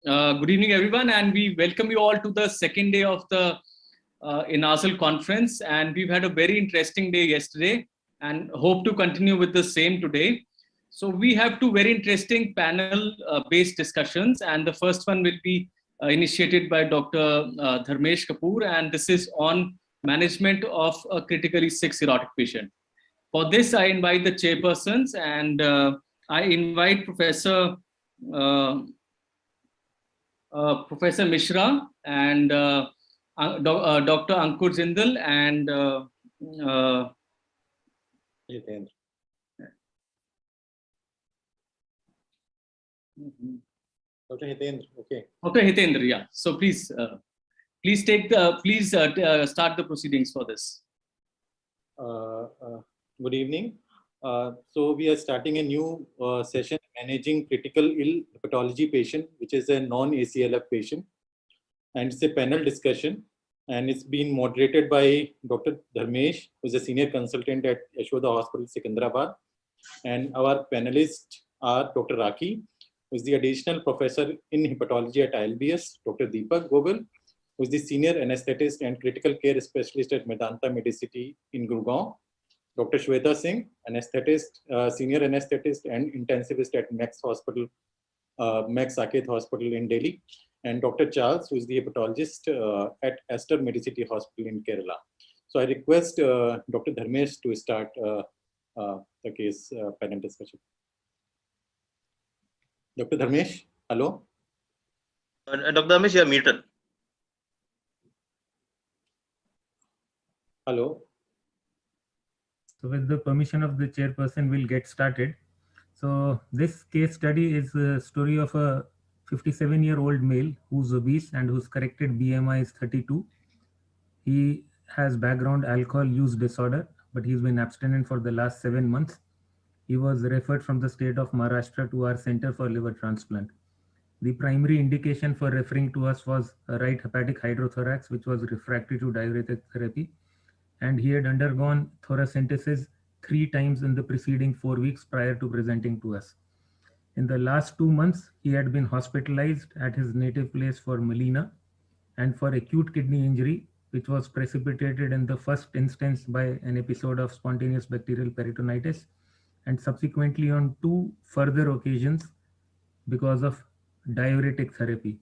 Good evening, everyone, and we welcome you all to the second day of the INASL conference. And we've had a very interesting day yesterday and hope to continue with the same today. So we have two very interesting panel-based discussions, and the first one will be initiated by Dr. Dharmesh Kapoor, and this is on management of a critically sick cirrhotic patient. For this, I invite the chairpersons, and I invite uh, Professor Mishra and Dr. Ankur Jindal and uh, Hitendra. Dr. Hitendra, okay. Dr. Hitendra, yeah. So please start the proceedings for this. Good evening. So we are starting a new session, managing critical ill hepatology patient, which is a non-ACLF patient, and it's a panel discussion, and it's been moderated by Dr. Dharmesh, who is a senior consultant at Yashoda Hospital, Secunderabad, and our panelists are Dr. Raki, who is the additional professor in hepatology at ILBS, Dr. Deepak Gogal, who is the senior anesthetist and critical care specialist at Medanta Medicity in Gurgaon, Dr. Shweta Singh, anesthetist, senior anesthetist and intensivist at Max Hospital, Max Saket Hospital in Delhi, and Dr. Charles, who is the hepatologist at Aster Medicity Hospital in Kerala. So I request Dr. Dharmesh to start the case panel discussion. Dr. Dharmesh, hello. Dr. Dharmesh, you are muted. Hello. So with the permission of the chairperson, we'll get started. So this case study is a story of a 57-year-old male who's obese and whose corrected BMI is 32. He has background alcohol use disorder, but he's been abstinent for the last 7 months. He was referred from the state of Maharashtra to our Center for Liver Transplant. The primary indication for referring to us was a right hepatic hydrothorax, which was refractory to diuretic therapy. And he had undergone thoracentesis 3 times in the preceding 4 weeks prior to presenting to us. In the last 2 months, he had been hospitalized at his native place for melena and for acute kidney injury, which was precipitated in the first instance by an episode of spontaneous bacterial peritonitis, and subsequently on 2 further occasions because of diuretic therapy.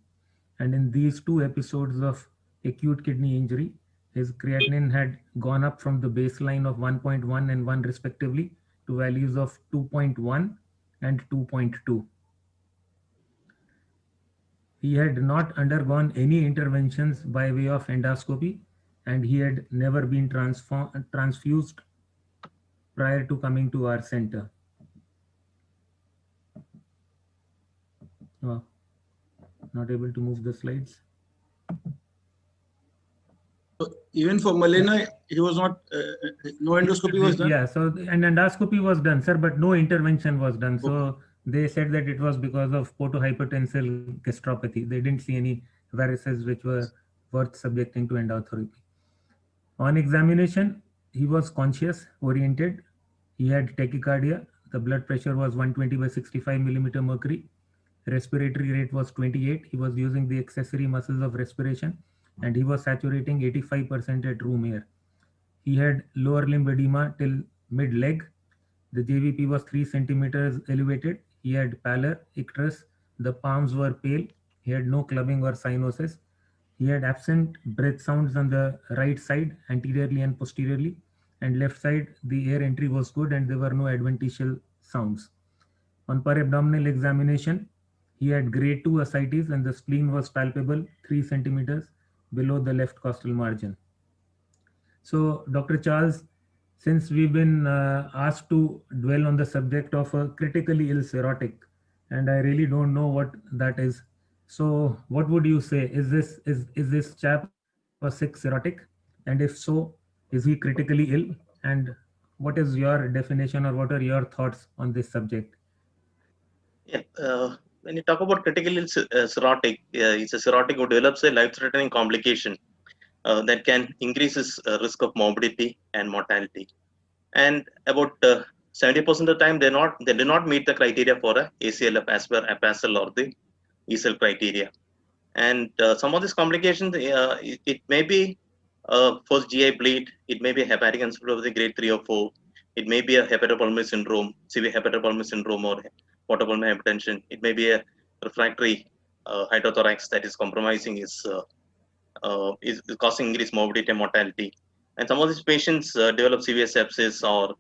And in these 2 episodes of acute kidney injury, his creatinine had gone up from the baseline of 1.1 and 1 respectively to values of 2.1 and 2.2. He had not undergone any interventions by way of endoscopy, and he had never been transfused prior to coming to our center. Oh, not able to move the slides. So even for melena, he was not, no endoscopy was done? Yeah, so an endoscopy was done, sir, but no intervention was done. So okay. They said that it was because of portohypertensive gastropathy. They didn't see any varices which were worth subjecting to endotherapy. On examination, he was conscious, oriented. He had tachycardia. The blood pressure was 120/65 millimeter mercury. Respiratory rate was 28. He was using the accessory muscles of respiration, and he was saturating 85% at room air. He had lower limb edema till mid leg. The JVP was 3 centimeters elevated. He had pallor, icterus. The palms were pale. He had no clubbing or cyanosis. He had absent breath sounds on the right side, anteriorly and posteriorly, and left side, the air entry was good and there were no adventitial sounds. On per abdominal examination, he had grade 2 ascites and the spleen was palpable 3 centimeters below the left costal margin. So, Dr. Charles, since we've been asked to dwell on the subject of a critically ill cirrhotic, and I really don't know what that is. So, what would you say? Is this chap a sick cirrhotic? And if so, is he critically ill? And what is your definition, or what are your thoughts on this subject? Yeah, when you talk about critically ill cirrhotic, it's a cirrhotic who develops a life-threatening complication that can increase his risk of morbidity and mortality. And about 70% of the time, they do not meet the criteria for a ACLF as per APASL or the ECL criteria. And some of these complications, it may be first GI bleed, it may be hepatic encephalopathy grade 3 or 4, it may be a hepatopulmonary syndrome, severe hepatopulmonary syndrome or portopulmonary hypertension, it may be a refractory hydrothorax that is compromising is causing increased morbidity and mortality. And some of these patients develop severe sepsis or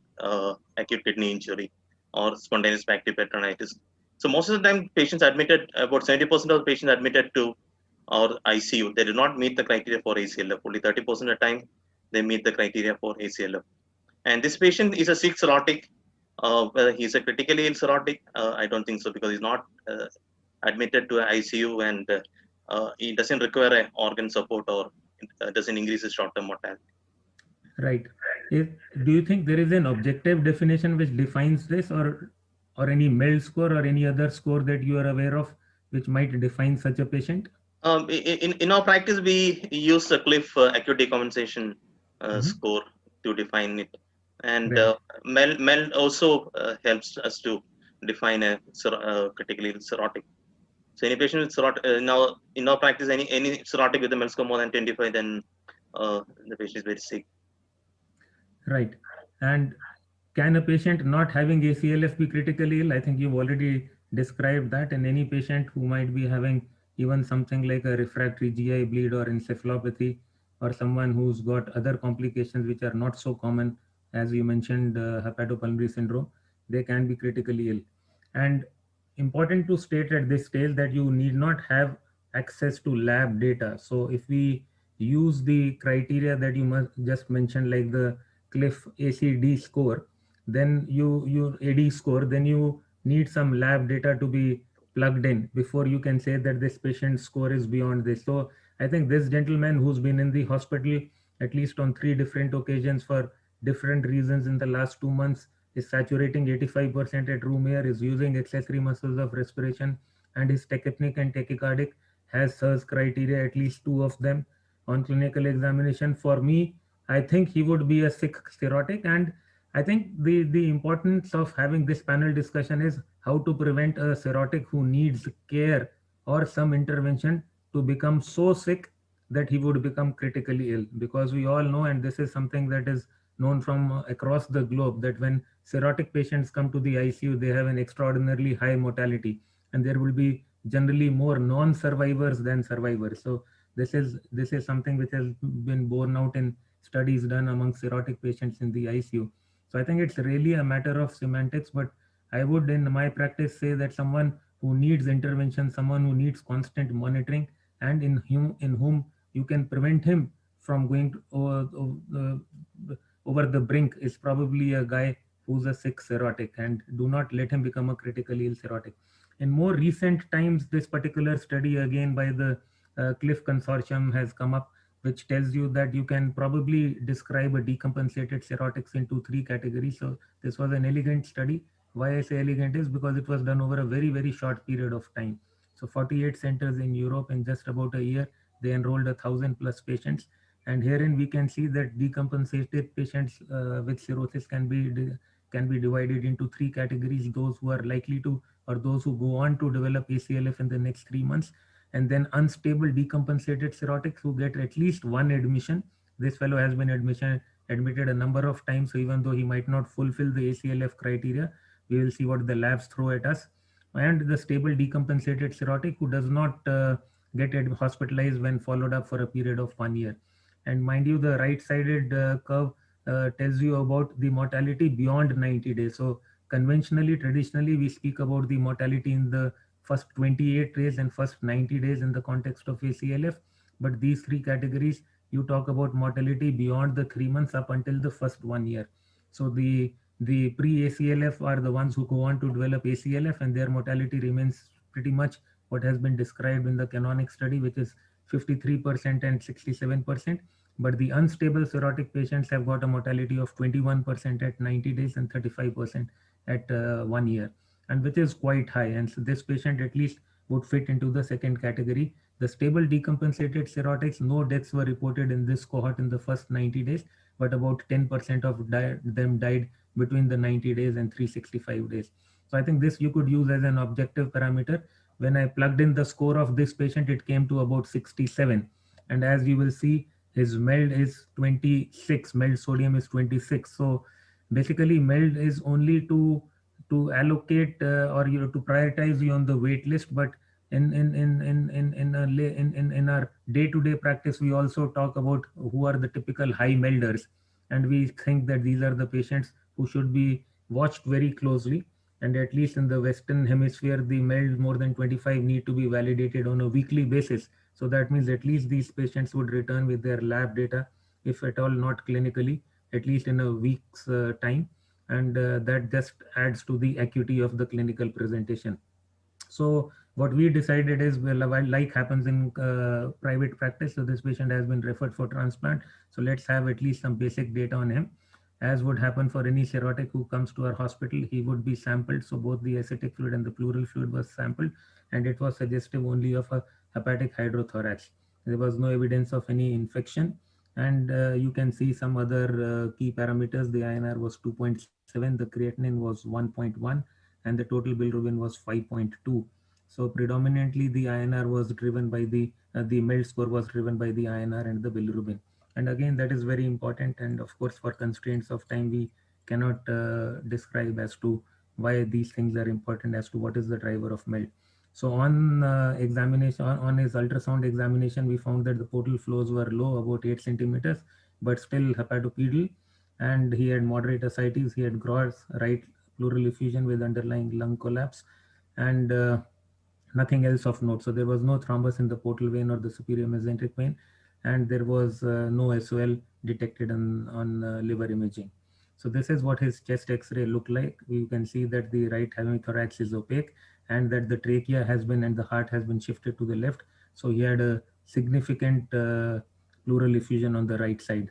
acute kidney injury or spontaneous bacterial peritonitis. So most of the time, patients admitted, about 70% of the patients admitted to our ICU, they do not meet the criteria for ACLF. Only 30% of the time, they meet the criteria for ACLF. And this patient is a sick cirrhotic. Whether he's a critically ill cirrhotic, I don't think so, because he's not admitted to ICU and he doesn't require an organ support or doesn't increase his short-term mortality. Right. Do you think there is an objective definition which defines this, or any MELD score or any other score that you are aware of which might define such a patient? In our practice, we use the CLIF acute decompensation score to define it. And Right. MELD also helps us to define a critically ill cirrhotic. So any patient with cirrhotic, in our practice, any cirrhotic with a MELD score more than 25, then the patient is very sick. Right. And can a patient not having ACLF be critically ill? I think you've already described that. And any patient who might be having even something like a refractory GI bleed or encephalopathy, or someone who's got other complications which are not so common, as you mentioned, hepatopulmonary syndrome, they can be critically ill. And important to state at this stage that you need not have access to lab data. So if we use the criteria that you must just mentioned, like the CLIF ACD score, then you AD score, then you need some lab data to be plugged in before you can say that this patient's score is beyond this. So I think this gentleman who's been in the hospital at least on 3 different occasions for different reasons in the last 2 months is saturating 85% at room air, is using accessory muscles of respiration, and his tachypneic and tachycardic has SIRS criteria, at least 2 of them on clinical examination. For me, I think he would be a sick cirrhotic. And I think the importance of having this panel discussion is how to prevent a cirrhotic who needs care or some intervention to become so sick that he would become critically ill. Because we all know, and this is something that is known from across the globe, that when cirrhotic patients come to the ICU, they have an extraordinarily high mortality, and there will be generally more non-survivors than survivors. So this is something which has been borne out in studies done among cirrhotic patients in the ICU. So I think it's really a matter of semantics, but I would in my practice say that someone who needs intervention, someone who needs constant monitoring, and in whom you can prevent him from going over the brink, is probably a guy who's a sick cirrhotic, and do not let him become a critically ill cirrhotic. In more recent times, this particular study again by the CLIF consortium has come up, which tells you that you can probably describe a decompensated cirrhotics into 3 categories. So this was an elegant study. Why I say elegant is because it was done over a very, very short period of time. So 48 centers in Europe, in just about a year, they enrolled 1,000+ patients. And herein we can see that decompensated patients with cirrhosis can be divided into 3 categories: those who are likely to, or those who go on to develop ACLF in the next 3 months, and then unstable decompensated cirrhotics who get at least 1 admission. This fellow has been admitted a number of times, so even though he might not fulfill the ACLF criteria, we will see what the labs throw at us. And the stable decompensated cirrhotic who does not get hospitalized when followed up for a period of 1 year. And mind you, the right-sided curve tells you about the mortality beyond 90 days. So conventionally, traditionally, we speak about the mortality in the first 28 days and first 90 days in the context of ACLF. But these 3 categories, you talk about mortality beyond the 3 months up until the first 1 year. So the pre-ACLF are the ones who go on to develop ACLF, and their mortality remains pretty much what has been described in the canonic study, which is 53% and 67%. But the unstable cirrhotic patients have got a mortality of 21% at 90 days and 35% at 1 year, and which is quite high. And so this patient at least would fit into the second category. The stable decompensated cirrhotics, no deaths were reported in this cohort in the first 90 days, but about 10% of them died between the 90 days and 365 days. So I think this you could use as an objective parameter. when I plugged in the score of this patient, it came to about 67. And as you will see, his MELD is 26, MELD sodium is 26. So basically MELD is only to allocate or to prioritize you on the wait list, but in our day-to-day practice, we also talk about who are the typical high melders, and we think that these are the patients who should be watched very closely. And at least in the Western Hemisphere, the MELD more than 25 need to be validated on a weekly basis. So that means at least these patients would return with their lab data, if at all not clinically, at least in a week's time. And that just adds to the acuity of the clinical presentation. So what we decided is, well, like happens in private practice, so this patient has been referred for transplant. So let's have at least some basic data on him. As would happen for any cirrhotic who comes to our hospital, he would be sampled. So both the ascitic fluid and the pleural fluid was sampled, and it was suggestive only of a hepatic hydrothorax. There was no evidence of any infection. And you can see some other key parameters. The INR was 2.7, the creatinine was 1.1, and the total bilirubin was 5.2. So predominantly the INR was driven by the MELD score was driven by the INR and the bilirubin. And again, that is very important. And of course, for constraints of time, we cannot describe as to why these things are important as to what is the driver of MELD. So on examination, on his ultrasound examination, we found that the portal flows were low, about 8 centimeters, but still hepatopedal. And he had moderate ascites, he had gross right pleural effusion with underlying lung collapse, and nothing else of note. So there was no thrombus in the portal vein or the superior mesenteric vein, and there was no SOL detected on liver imaging. So this is what his chest X-ray looked like. You can see that the right hemithorax is opaque, and that the trachea has been and the heart has been shifted to the left. So he had a significant pleural effusion on the right side.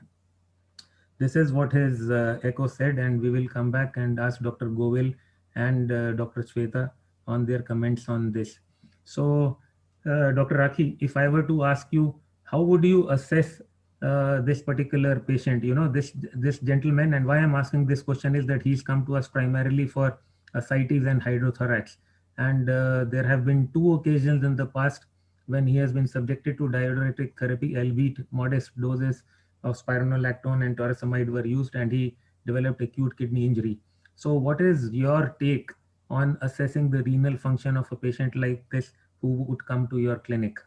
This is what his echo said, and we will come back and ask Dr. Govil and Dr. Shweta on their comments on this. So Dr. Rakhi, if I were to ask you, how would you assess this particular patient, this gentleman? And why I'm asking this question is that he's come to us primarily for ascites and hydrothorax. And there have been 2 occasions in the past when he has been subjected to diuretic therapy, albeit modest doses of spironolactone and torsemide were used, and he developed acute kidney injury. So what is your take on assessing the renal function of a patient like this who would come to your clinic?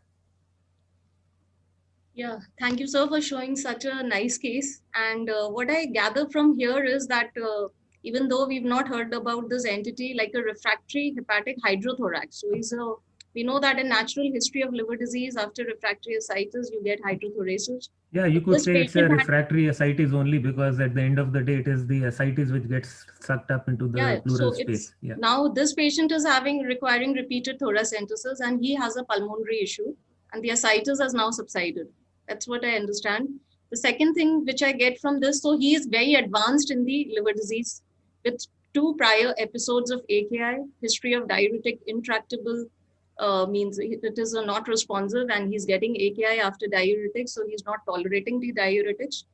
Yeah, thank you, sir, for showing such a nice case. And what I gather from here is that even though we've not heard about this entity like a refractory hepatic hydrothorax, so we know that in natural history of liver disease, after refractory ascites, you get hydrothoracis. Yeah, you could say it's a refractory ascites only, because at the end of the day, it is the ascites which gets sucked up into the pleural space. Yeah. Now this patient is requiring repeated thoracentesis, and he has a pulmonary issue, and the ascites has now subsided. That's what I understand. The second thing which I get from this, so he is very advanced in the liver disease with 2 prior episodes of AKI, history of diuretic intractable, means it is not responsive, and he's getting AKI after diuretics, so he's not tolerating the diuretics.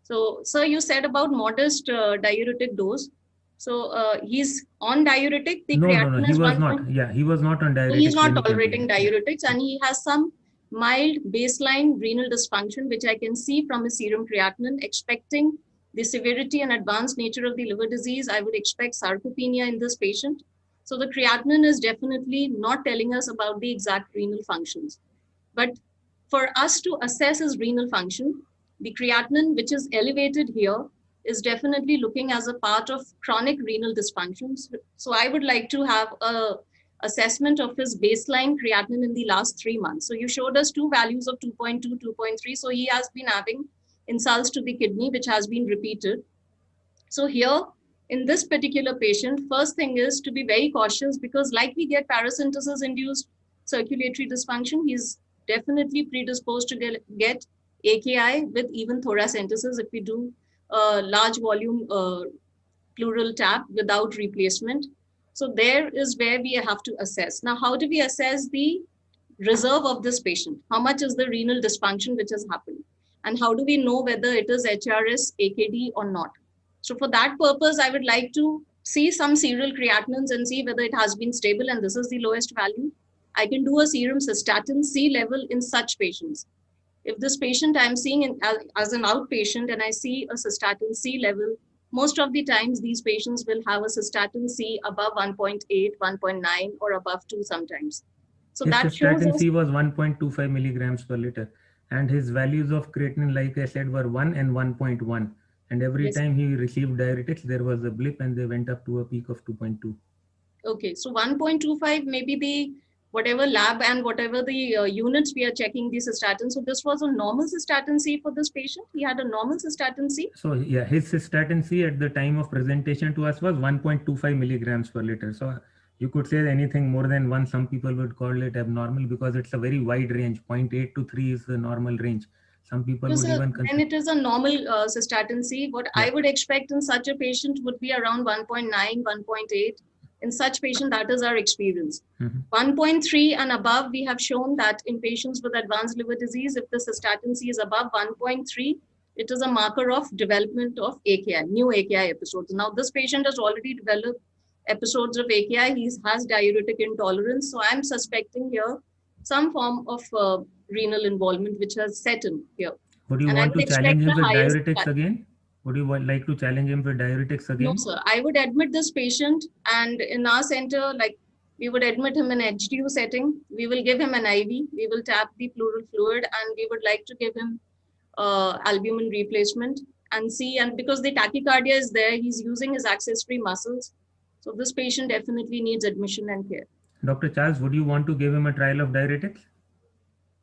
So, sir, you said about modest diuretic dose. So he's on diuretic. The no, creatinine he was not. Yeah, he was not on diuretics. So he's not tolerating diuretics, and he has some mild baseline renal dysfunction, which I can see from his serum creatinine. Expecting the severity and advanced nature of the liver disease, I would expect sarcopenia in this patient. So the creatinine is definitely not telling us about the exact renal functions. But for us to assess his renal function, the creatinine, which is elevated here, is definitely looking as a part of chronic renal dysfunctions. So I would like to have a assessment of his baseline creatinine in the last 3 months. So you showed us 2 values of 2.2, 2.3. So he has been having insults to the kidney, which has been repeated. So here, in this particular patient, first thing is to be very cautious, because like we get paracentesis-induced circulatory dysfunction, he's definitely predisposed to get AKI with even thoracentesis if we do a large volume pleural tap without replacement. So there is where we have to assess. Now, how do we assess the reserve of this patient? How much is the renal dysfunction which has happened? And how do we know whether it is HRS, AKD or not? So for that purpose, I would like to see some serial creatinines and see whether it has been stable, and this is the lowest value. Or if it is higher, then we would like to assess the I can do a serum cystatin C level in such patients. If this patient I'm seeing as an outpatient and I see a cystatin C level, most of the times these patients will have a cystatin C above 1.8, 1.9 or above 2 sometimes. So his that shows cystatin us, C was 1.25 milligrams per liter. And his values of creatinine, like I said, were 1 and 1.1. And every Yes. time he received diuretics, there was a blip and they went up to a peak of 2.2. okay, so 1.25 maybe the whatever lab and whatever the units we are checking the cystatin. So this was a normal cystatin C for this patient. He had a normal cystatin C. So yeah, his cystatin C at the time of presentation to us was 1.25 milligrams per liter. So you could say anything more than 1, some people would call it abnormal because it's a very wide range. 0.8 to 3 is the normal range. Some people would even Then consider. it is a normal cystatin C. What I would expect in such a patient would be around 1.9, 1.8. In such patient, that is our experience. 1.3 and above, we have shown that in patients with advanced liver disease, if the cystatin C is above 1.3, it is a marker of development of AKI, new AKI episodes. Now, this patient has already developed episodes of AKI. He has diuretic intolerance. So I'm suspecting here some form of renal involvement which has set in here. Would you And I want to would challenge expect him the with highest diuretics again? Would you like to challenge him with diuretics again? No, sir. I would admit this patient, and in our center, like we would admit him in HDU setting. We will give him an IV. We will tap the pleural fluid, and we would like to give him albumin replacement and see. And because the tachycardia is there, he's using his accessory muscles. So this patient definitely needs admission and care. Dr. Charles, would you want to give him a trial of diuretics?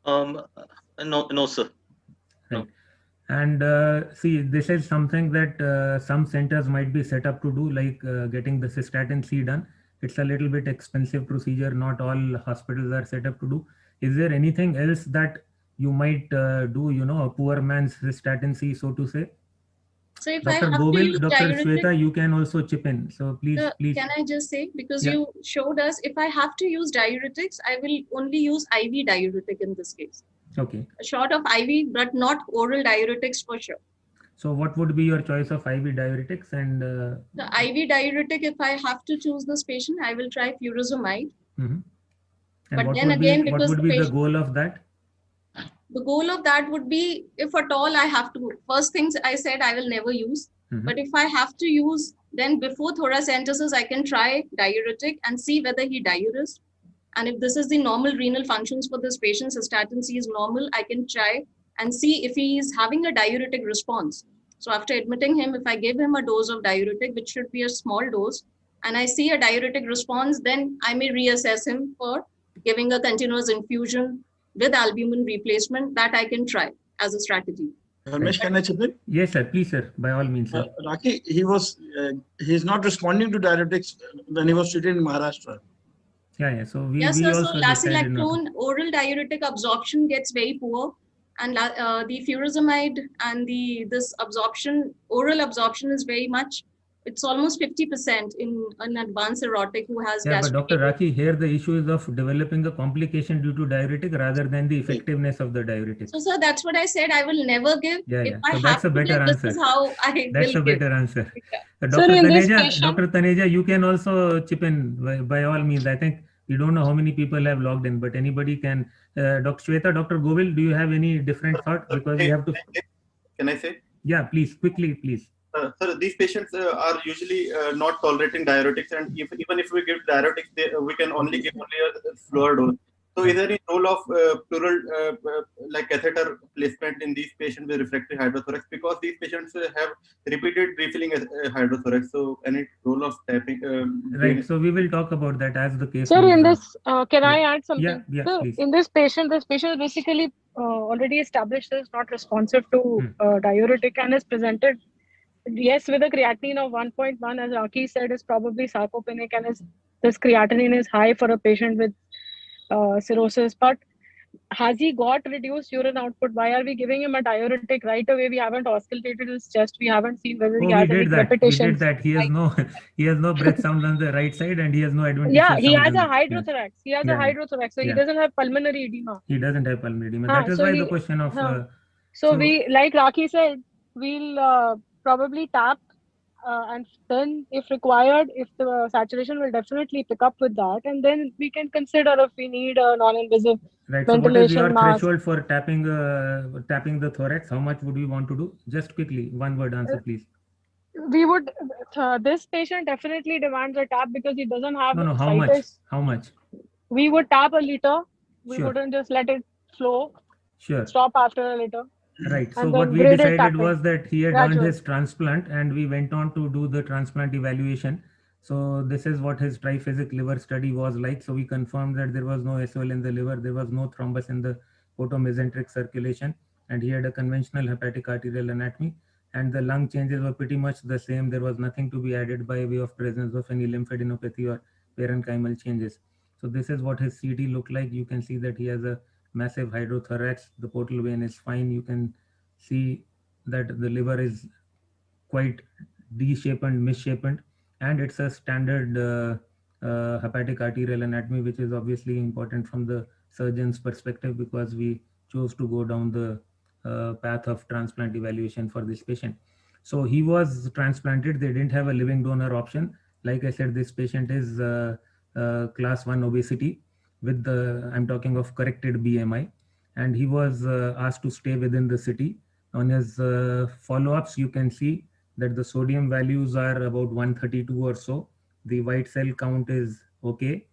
No, sir. Right. And see, this is something that some centers might be set up to do, like getting the cystatin C done. It's a little bit expensive procedure. Not all hospitals are set up to do. Is there anything else that you might do, you know, a poor man's cystatin C, so to say? So if Dr. I have Govil, to use Dr. diuretic, Shweta, you can also chip in. So please. can I just say, because Yeah. you showed us, if I have to use diuretics, I will only use IV diuretic in this case. Okay. A shot of IV, but not oral diuretics for sure. So what would be your choice of IV diuretics? And The IV diuretic, if I have to choose this patient, I will try furosemide. and But what then would again, be, what because would the be the patient, goal of that? the goal of that would be, if at all I have to, first things I said I will never use. But if I have to use, then before thoracentesis, I can try diuretic and see whether he diuresed. And if this is the normal renal functions for this patient, cystatin C is normal, I can try and see if he is having a diuretic response. So after admitting him, if I give him a dose of diuretic, which should be a small dose, and I see a diuretic response, then I may reassess him for giving a continuous infusion with albumin replacement. That I can try as a strategy. Ramesh, can I chip in? Yes, sir. Please, sir. By all means, sir. Raki, he's not responding to diuretics when he was treated in Maharashtra. Yeah. So we Yes, sir. So also decided not to. lacilactone oral diuretic absorption gets very poor, and the furosemide and this absorption, oral absorption is very much. It's almost 50% in an advanced cirrhotic who has Yeah, but gastric. Dr. Raki, here the issue is of developing a complication due to diuretic rather than the effectiveness of the diuretic. So, sir, that's what I said. I will never give. Yeah. If I So have that's a to better give, answer. this is how I That's will a give. better answer. Yeah. Dr. Taneja, you can also chip in by all means. I think we don't know how many people have logged in, but anybody can. Dr. Shweta, Dr. Govil, do you have any different thought? Because we have to. Can I say? Yeah, please, quickly, please. Sir, these patients are usually not tolerating diuretics, and even if we give diuretics, we can only give a slower dose. So, is there any role of pleural like catheter placement in these patients with refractory hydrothorax? Because these patients have repeated refilling hydrothorax. So, any role of tapping? Right. So we will talk about that as the case. Sir, in moves this, can I add something? Yeah, So please. in this patient basically already established is not responsive to diuretic and is presented, yes, with a creatinine of 1.1, as Raki said, is probably sarcopenic, and this creatinine is high for a patient with cirrhosis. But has he got reduced urine output? Why are we giving him a diuretic right away? We haven't auscultated his chest. We haven't seen whether he has any crepitations. We did that. He has no breath sounds on the right side, and he has no adventitious Yeah, he sounds has a on hydrothorax. He has a hydrothorax, so he doesn't have pulmonary edema. He doesn't have pulmonary edema. That is why the question of. So we, like Raki said, we'll probably tap and then if required, if the saturation will definitely pick up with that, and then we can consider if we need a non-invasive Right. So what is your ventilation mask. threshold for tapping the thorax? How much would we want to do? Just quickly, one word answer, please. We would, this patient definitely demands a tap because he doesn't have No, how ascites. much? How much? We would tap a liter. We Sure. wouldn't just let it flow. Sure. Stop after a liter. Right. So And what then we graded decided tapping. was that he had earned Gradual. his transplant, and we went on to do the transplant evaluation. So this is what his triphasic liver study was like. So we confirmed that there was no SOL in the liver, there was no thrombus in the portomesenteric circulation, and he had a conventional hepatic arterial anatomy. And the lung changes were pretty much the same. There was nothing to be added by way of presence of any lymphadenopathy or parenchymal changes. So this is what his CT looked like. You can see that he has a massive hydrothorax. The portal vein is fine. You can see that the liver is quite D-shaped and misshapen, and it's a standard hepatic arterial anatomy, which is obviously important from the surgeon's perspective because we chose to go down the path of transplant evaluation for this patient. So he was transplanted. They didn't have a living donor option. Like I said, this patient is class 1 obesity with I'm talking of corrected BMI, and he was asked to stay within the city. On his follow-ups, you can see that the sodium values are about 132 or so. The white cell count is okay,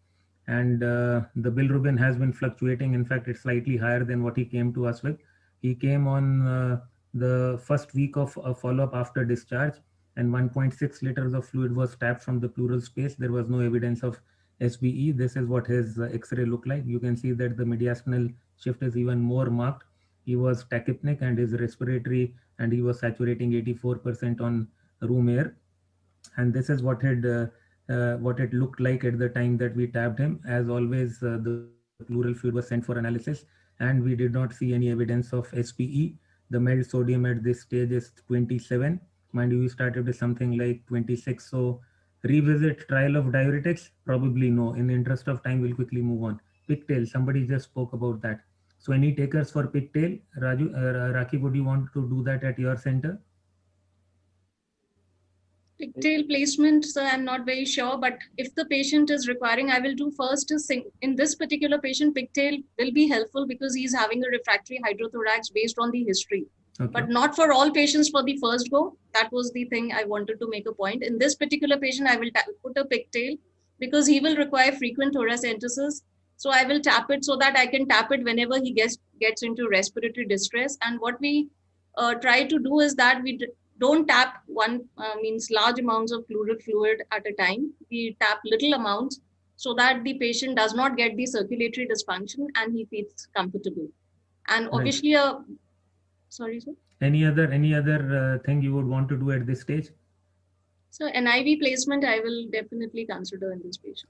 and the bilirubin has been fluctuating. In fact, it's slightly higher than what he came to us with. He came on the first week of a follow-up after discharge, and 1.6 liters of fluid was tapped from the pleural space. There was no evidence of SBE. This is what his X-ray looked like. You can see that the mediastinal shift is even more marked. He was tachypnic, and his respiratory, and he was saturating 84% on room air. And this is what it looked like at the time that we tapped him. As always, the pleural fluid was sent for analysis, and we did not see any evidence of SPE. The MELD sodium at this stage is 27. Mind you, we started with something like 26. So revisit trial of diuretics? Probably no. In the interest of time, we'll quickly move on. Pigtail, somebody just spoke about that. So any takers for pigtail? Raju, Raki, would you want to do that at your center? Pigtail placement, so I'm not very sure, but if the patient is requiring, I will do first is in this particular patient, pigtail will be helpful because he's having a refractory hydrothorax based on the history. Okay. But not for all patients for the first go. That was the thing I wanted to make a point. In this particular patient, I will put a pigtail because he will require frequent thoracentesis. So I will tap it so that I can tap it whenever he gets into respiratory distress. And what we try to do is that we don't tap means large amounts of pleural fluid at a time. We tap little amounts so that the patient does not get the circulatory dysfunction and he feels comfortable. And obviously, sorry, sir. Any other thing you would want to do at this stage? So an IV placement, I will definitely consider in this patient.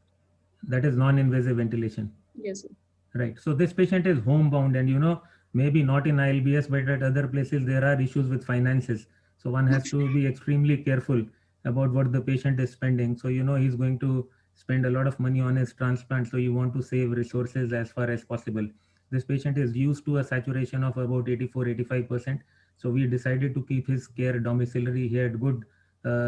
That is non-invasive ventilation. Yes, sir. Right. So this patient is homebound, and maybe not in ILBS, but at other places there are issues with finances. So one has to be extremely careful about what the patient is spending. So he's going to spend a lot of money on his transplant. So you want to save resources as far as possible. This patient is used to a saturation of about 84-85%. So we decided to keep his care domiciliary. He had good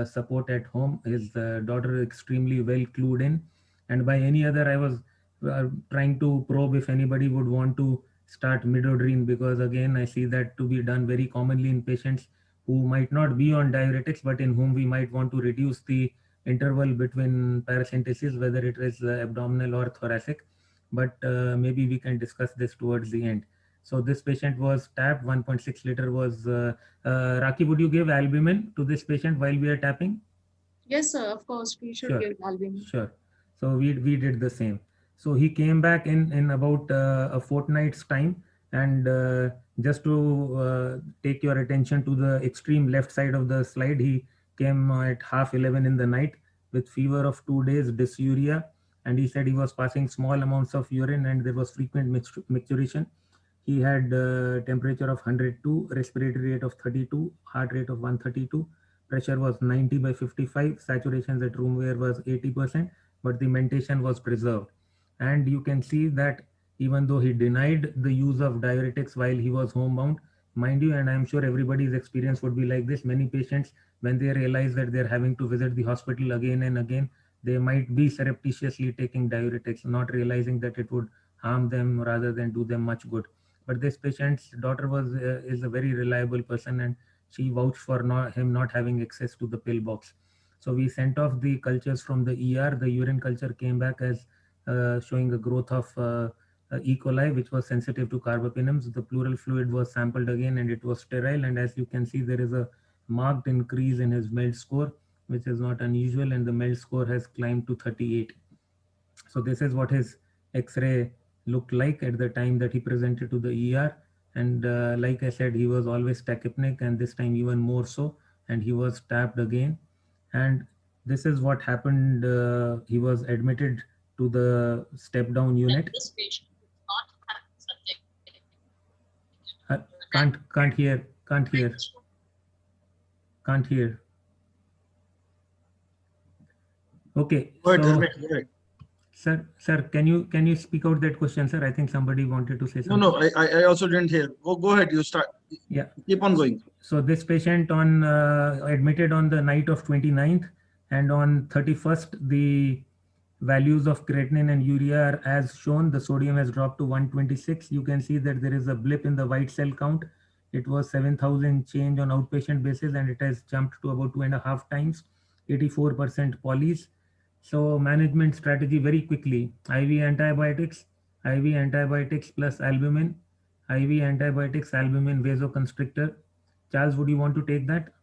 support at home. His daughter extremely well clued in. And by any other, I was trying to probe if anybody would want to start midodrine, because again, I see that to be done very commonly in patients who might not be on diuretics, but in whom we might want to reduce the interval between paracentesis, whether it is abdominal or thoracic. But maybe we can discuss this towards the end. So this patient was tapped, 1.6 liter was, Raki, would you give albumin to this patient while we are tapping? Yes, sir, of course, we should give albumin. Sure. So we did the same. So he came back in about a fortnight's time. And just to take your attention to the extreme left side of the slide, he came at 11:30 in the night with fever of 2 days, dysuria. And he said he was passing small amounts of urine and there was frequent micturition. He had temperature of 102, respiratory rate of 32, heart rate of 132, pressure was 90/55, saturations at room air was 80%, but the mentation was preserved. And you can see that even though he denied the use of diuretics while he was homebound, mind you, and I'm sure everybody's experience would be like this, many patients when they realize that they're having to visit the hospital again and again, they might be surreptitiously taking diuretics, not realizing that it would harm them rather than do them much good. But this patient's daughter is a very reliable person, and she vouched for him not having access to the pill box. So we sent off the cultures from the ER. The urine culture came back as showing a growth of E. coli, which was sensitive to carbapenems. The pleural fluid was sampled again and it was sterile. And as you can see, there is a marked increase in his MELD score, which is not unusual, and the MELD score has climbed to 38. So this is what his X-ray looked like at the time that he presented to the ER. And like I said, he was always tachypneic, and this time even more so, and he was tapped again. And this is what happened. He was admitted to the step-down unit. Can't hear. Okay. Go ahead, so, go ahead. Sir, can you speak out that question, sir? I think somebody wanted to say something. No, I also didn't hear. Go ahead. You start. Yeah. Keep on going. So this patient admitted on the night of 29th, and on 31st, the values of creatinine and urea are as shown. The sodium has dropped to 126. You can see that there is a blip in the white cell count. It was 7,000 change on outpatient basis, and it has jumped to about 2.5 times, 84% polys. So management strategy very quickly: IV antibiotics plus albumin, IV antibiotics, albumin, vasoconstrictor. Charles, would you want to take that?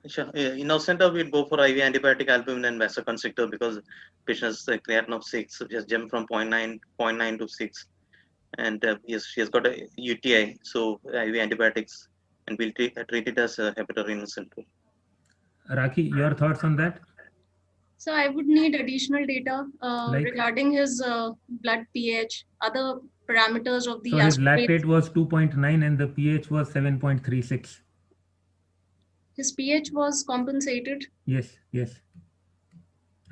Sure. In our center, we'll go for IV antibiotic, albumin, and vasoconstrictor because patient's creatinine of 6 just jumped from 0.9 to 6, and yes, she has got a UTI. So IV antibiotics, and we'll treat it as a hepatorenal syndrome. Rakhi, your thoughts on that? So I would need additional data Like? regarding his blood pH, other parameters of the So his aspirate. lactate was 2.9 and the pH was 7.36. His pH was compensated. Yes.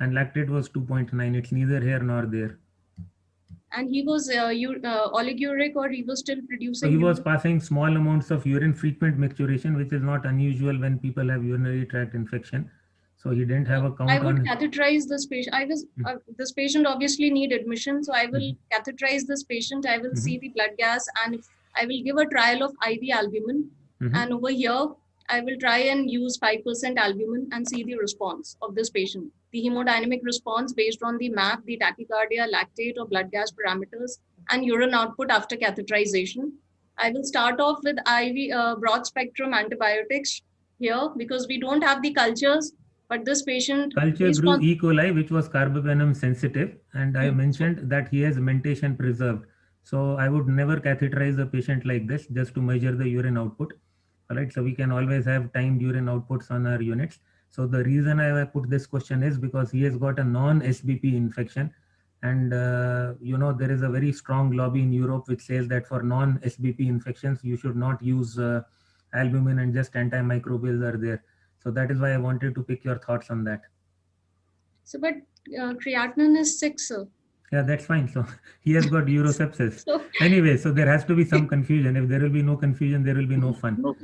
And lactate was 2.9. It's neither here nor there. And he was oliguric, or he was still producing? So he was urine? passing small amounts of urine, frequent micturition, which is not unusual when people have urinary tract infection. So he didn't have a count I would on. catheterize this patient. This patient obviously need admission, so I will catheterize this patient. I will see the blood gas, and I will give a trial of IV albumin. And over here, I will try and use 5% albumin and see the response of this patient. The hemodynamic response based on the MAP, the tachycardia, lactate, or blood gas parameters, and urine output after catheterization. I will start off with IV broad spectrum antibiotics here because we don't have the cultures. But this patient Culture grew E. coli, which was carbapenem sensitive, and I mentioned that he has mentation preserved. So I would never catheterize a patient like this just to measure the urine output. All right, so we can always have timed urine outputs on our units. So the reason I put this question is because he has got a non-SBP infection, and there is a very strong lobby in Europe which says that for non-SBP infections you should not use albumin, and just antimicrobials are there. So that is why I wanted to pick your thoughts on that. So, but creatinine is 6, sir. Yeah, that's fine. So he has got urosepsis. Anyway, so there has to be some confusion. If there will be no confusion, there will be no fun. So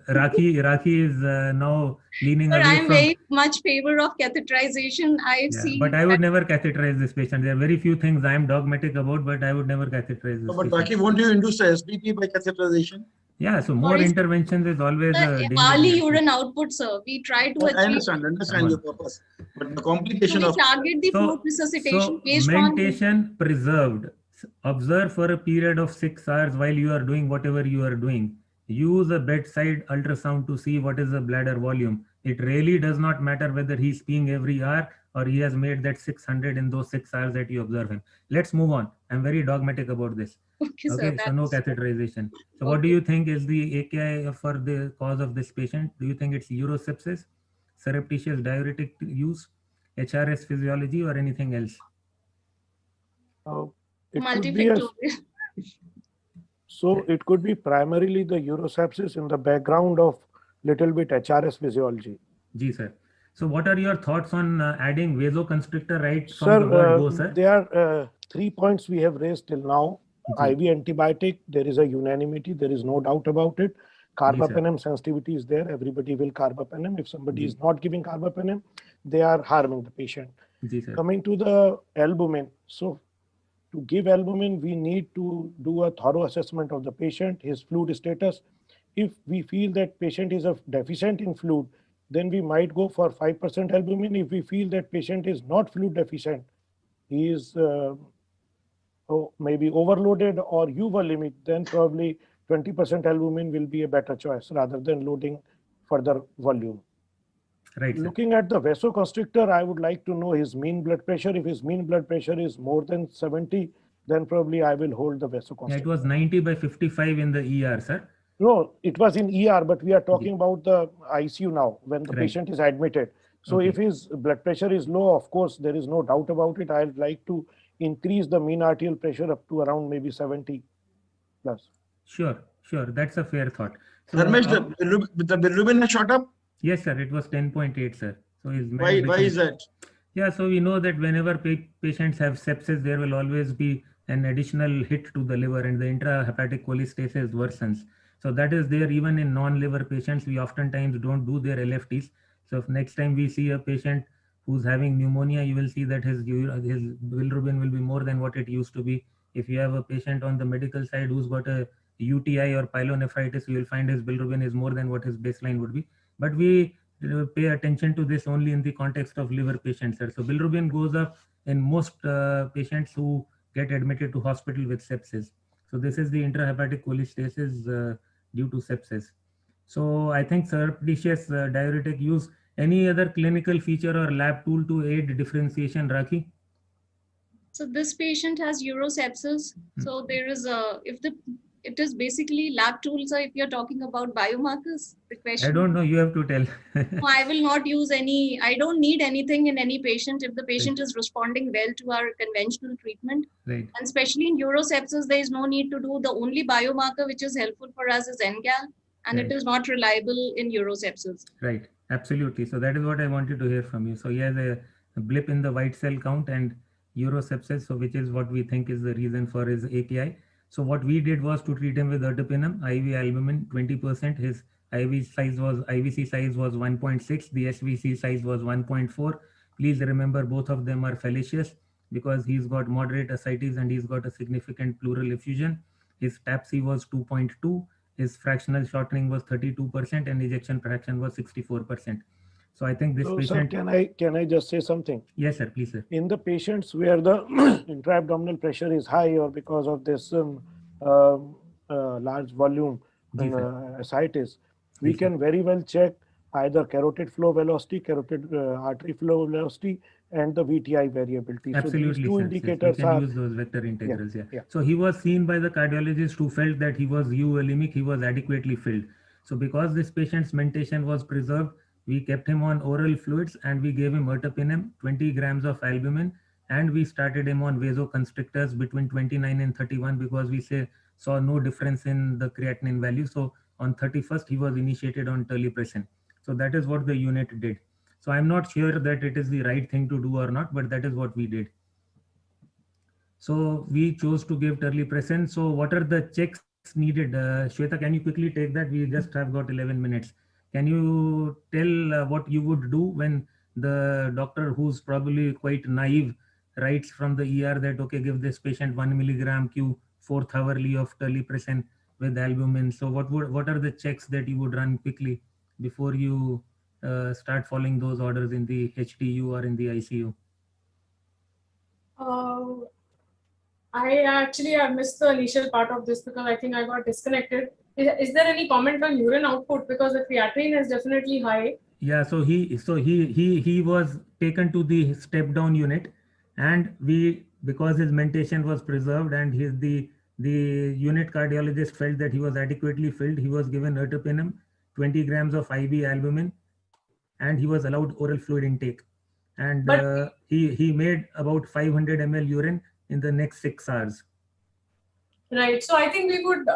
Rakhi is now leaning away I'm from... very much favor of catheterization. I've seen. But I would never catheterize this patient. There are very few things I am dogmatic about, but I would never catheterize this patient. But Rakhi, won't you induce the SBP by catheterization? Yeah, so more interventions is always early urine output, sir. We try to achieve. I understand your purpose, but the complication so we of target the float resuscitation based mentation preserved. Observe for a period of 6 hours while you are doing whatever you are doing. Use a bedside ultrasound to see what is the bladder volume. It really does not matter whether he's peeing every hour or he has made that 600 in those 6 hours that you observe him. Let's move on. I'm very dogmatic about this. Okay, so no catheterization. So what do you think is the AKI for the cause of this patient? Do you think it's urosepsis, surreptitious diuretic use, HRS physiology, or anything else? So it could be primarily the urosepsis in the background of little bit HRS physiology. Ji, sir. So what are your thoughts on adding vasoconstrictor right from the word go, sir? There are 3 points we have raised till now. IV antibiotic, there is a unanimity, there is no doubt about it. carbapenem sensitivity is there. Everybody will carbapenem. If somebody is not giving carbapenem, they are harming the patient. Coming to the albumin. So to give albumin, we need to do a thorough assessment of the patient, his fluid status. If we feel that patient is deficient in fluid, then we might go for 5% albumin. If we feel that patient is not fluid deficient, he is maybe overloaded or euvolemic, then probably 20% albumin will be a better choice rather than loading further volume. Right. Looking at the vasoconstrictor, I would like to know his mean blood pressure. If his mean blood pressure is more than 70, then probably I will hold the vasoconstrictor. Yeah, it was 90/55 in the ER, sir. No, it was in ER, but we are talking about the ICU now when the patient is admitted. So if his blood pressure is low, of course, there is no doubt about it. I'd like to increase the mean arterial pressure up to around maybe 70 plus. Sure. That's a fair thought. So, Dharmesh, the bilirubin has shot up? Yes, sir. It was 10.8, sir. So why is that? Yeah, so we know that whenever patients have sepsis, there will always be an additional hit to the liver and the intrahepatic cholestasis worsens. So that is there even in non-liver patients. We oftentimes don't do their LFTs. So if next time we see a patient who's having pneumonia, you will see that his bilirubin will be more than what it used to be. If you have a patient on the medical side who's got a UTI or pyelonephritis, you will find his bilirubin is more than what his baseline would be. But we pay attention to this only in the context of liver patients, sir. So bilirubin goes up in most patients who get admitted to hospital with sepsis. So this is the intrahepatic cholestasis due to sepsis. So I think surreptitious diuretic use. Any other clinical feature or lab tool to aid differentiation, Rakhi? So this patient has urosepsis. So there is it is basically lab tools. Or if you're talking about biomarkers, the question. I don't know. You have to tell. No, I will not use any. I don't need anything in any patient if the patient is responding well to our conventional treatment. Right. And especially in urosepsis, there is no need to do. The only biomarker which is helpful for us is NGAL, and it is not reliable in urosepsis. Right. Absolutely. So that is what I wanted to hear from you. So he has a blip in the white cell count and urosepsis, so which is what we think is the reason for his AKI. So what we did was to treat him with ertapenem, IV albumin 20%. His IVC size was 1.6. The SVC size was 1.4. Please remember both of them are fallacious because he's got moderate ascites and he's got a significant pleural effusion. His TAPC was 2.2. His fractional shortening was 32% and ejection fraction was 64%. So I think this patient. Sir, can I just say something? Yes, sir. Please, sir. In the patients where the intra-abdominal pressure is high or because of this large volume ascites, we can very well check either carotid flow velocity, carotid artery flow velocity, and the VTI variability. Absolutely, so these two indicators we can use those vector integrals. Yeah. So he was seen by the cardiologist who felt that he was euvolemic, he was adequately filled. So because this patient's mentation was preserved, we kept him on oral fluids and we gave him ertapenem, 20 grams of albumin, and we started him on vasoconstrictors between 29 and 31 because we saw no difference in the creatinine value. So on 31st, he was initiated on terlipressin. So that is what the unit did. So I'm not sure that it is the right thing to do or not, but that is what we did. So we chose to give terlipressin. So what are the checks needed? Shweta, can you quickly take that? We just have got 11 minutes. Can you tell what you would do when the doctor, who's probably quite naive, writes from the ER that, okay, give this patient 1 milligram Q 4th hourly of terlipressin with albumin. So what are the checks that you would run quickly before you start following those orders in the HTU or in the ICU? I actually have missed the initial part of this because I think I got disconnected. Is there any comment on urine output? Because the creatinine is definitely high. Yeah, so he was taken to the step down unit, and because his mentation was preserved and the unit cardiologist felt that he was adequately filled, he was given ertapenem, 20 grams of IV albumin, and he was allowed oral fluid intake. And he made about 500 ml urine in the next 6 hours. Right. So I think we would,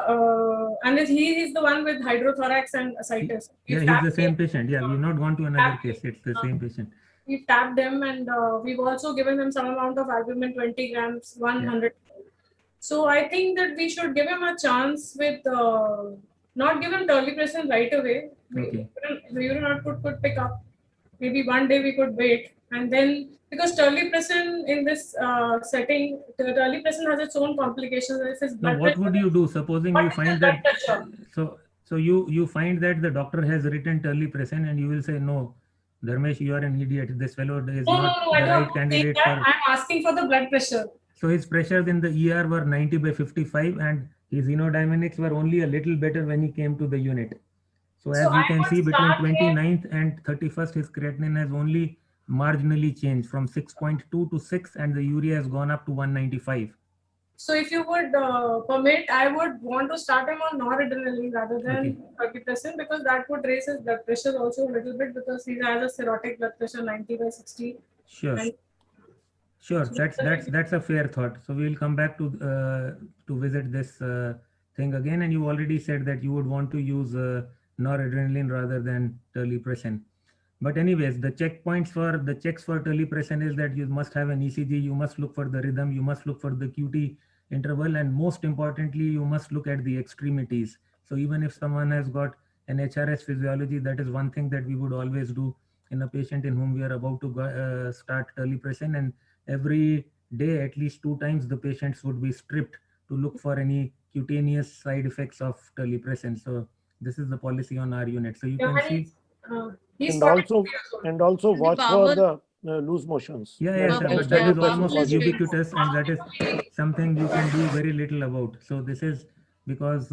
and he is the one with hydrothorax and ascites. Yeah, he's the same patient. Yeah, we've not gone to another case. It's the same patient. We've tapped him and we've also given him some amount of albumin, 20 grams, 100. Yeah. So I think that we should give him a chance with not give him terlipressin right away. Okay. The urine output could pick up. Maybe one day we could wait, and then because terlipressin in this setting, terlipressin has its own complications. Now, what would you do? Supposing you find that so you find that the doctor has written terlipressin, and you will say, no, Dharmesh, you are an idiot. This fellow is not the right candidate for. I'm asking for the blood pressure. So his pressures in the ER were 90/55, and his hemodynamics were only a little better when he came to the unit. So as you can see, between 29th and 31st, his creatinine has only marginally changed from 6.2 to 6, and the urea has gone up to 195. So if you would permit, I would want to start him on noradrenaline rather than terlipressin, because that would raise his blood pressure also a little bit, because he has a cirrhotic blood pressure 90/60. Sure. Sure, that's a fair thought. So we will come back to visit this thing again. And you already said that you would want to use noradrenaline rather than terlipressin. But anyways, the checks for terlipressin is that you must have an ECG, you must look for the rhythm, you must look for the QT interval, and most importantly, you must look at the extremities. So even if someone has got an HRS physiology, that is one thing that we would always do in a patient in whom we are about to start terlipressin. And every day, at least 2 times, the patients would be stripped to look for any cutaneous side effects of terlipressin. So this is the policy on our unit. So you can see. And also watch for the loose motions. Yeah, but that is almost ubiquitous, and that is something you can do very little about. So this is because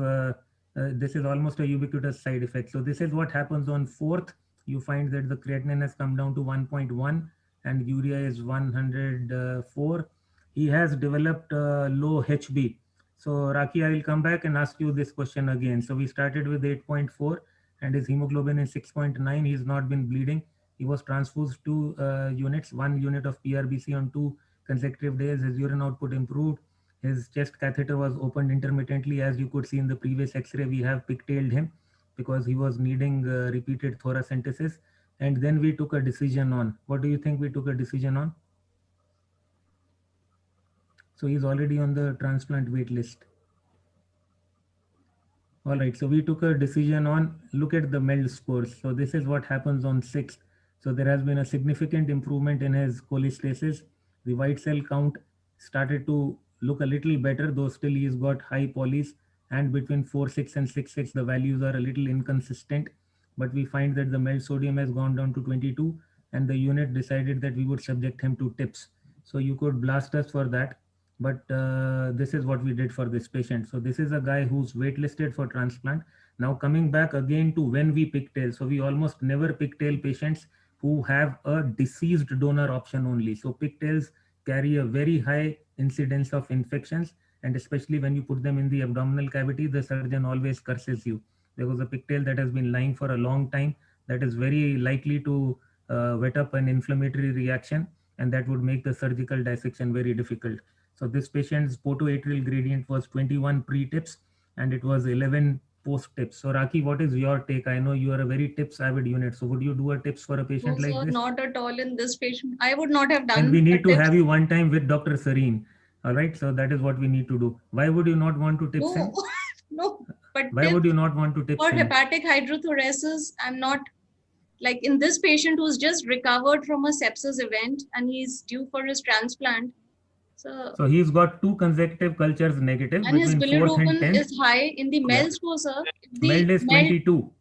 this is almost a ubiquitous side effect. So this is what happens on 4th. You find that the creatinine has come down to 1.1 and urea is 104. He has developed low HB. So Raki, I will come back and ask you this question again. So we started with 8.4 and his hemoglobin is 6.9. He's not been bleeding. He was transfused 2 units, 1 unit of PRBC on 2 consecutive days. His urine output improved. His chest catheter was opened intermittently. As you could see in the previous X-ray, we have pigtailed him because he was needing repeated thoracentesis. And then we took a decision on, what do you think we took a decision on? So he's already on the transplant wait list. All right, so we took a decision on, look at the MELD scores. So this is what happens on 6th. So there has been a significant improvement in his cholestasis. The white cell count started to look a little better, though still he's got high polys, and between 4.6 and 6.6, the values are a little inconsistent. But we find that the MELD sodium has gone down to 22, and the unit decided that we would subject him to TIPS. So you could blast us for that, but this is what we did for this patient. So this is a guy who's waitlisted for transplant. Now coming back again to when we pigtail. So we almost never pigtail patients who have a deceased donor option only. So pigtails carry a very high incidence of infections, and especially when you put them in the abdominal cavity, the surgeon always curses you. There was a pigtail that has been lying for a long time that is very likely to whet up an inflammatory reaction, and that would make the surgical dissection very difficult. So this patient's portoatrial gradient was 21 pre-TIPS and it was 11 post-TIPS. So Raki, what is your take? I know you are a very TIPS avid unit. So would you do a TIPS for a patient like this? Not at all in this patient. I would not have done. And we need to have you one time with Dr. Sareen. All right. So that is what we need to do. Why would you not want to TIPS him? No, but why would you not want to TIPS for him? hepatic hydrothoracis, I'm not like in this patient who's just recovered from a sepsis event and he's due for his transplant. So he's got 2 consecutive cultures negative. And his bilirubin is high in the MELD score, sir. MELD is 22.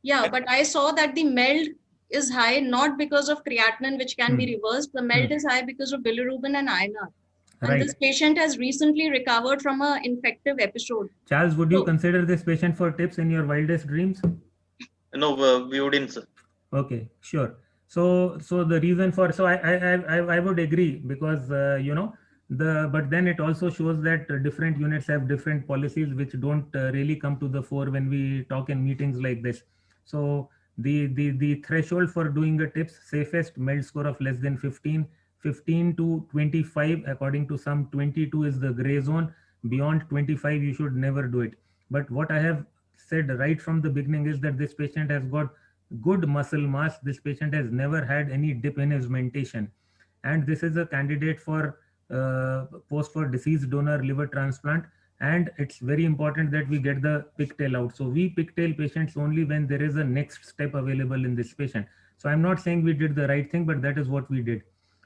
Yeah, but I saw that the MELD is high not because of creatinine, which can be reversed. The MELD is high because of bilirubin and INR. And this patient has recently recovered from an infective episode. Charles, would you consider this patient for TIPS in your wildest dreams? No, we wouldn't, sir. Okay, sure. So the reason for, so I would agree because, you know, but then it also shows that different units have different policies which don't really come to the fore when we talk in meetings like this. So the threshold for doing a TIPS, safest MELD score of less than 15 to 25, according to some 22 is the gray zone. Beyond 25, you should never do it. But what I have said right from the beginning is that this patient has got good muscle mass. This patient has never had any dip in his mentation. And this is a candidate for post for deceased donor liver transplant. And it's very important that we get the pigtail out. So we pigtail patients only when there is a next step available in this patient. So I'm not saying we did the right thing, but that is what we did.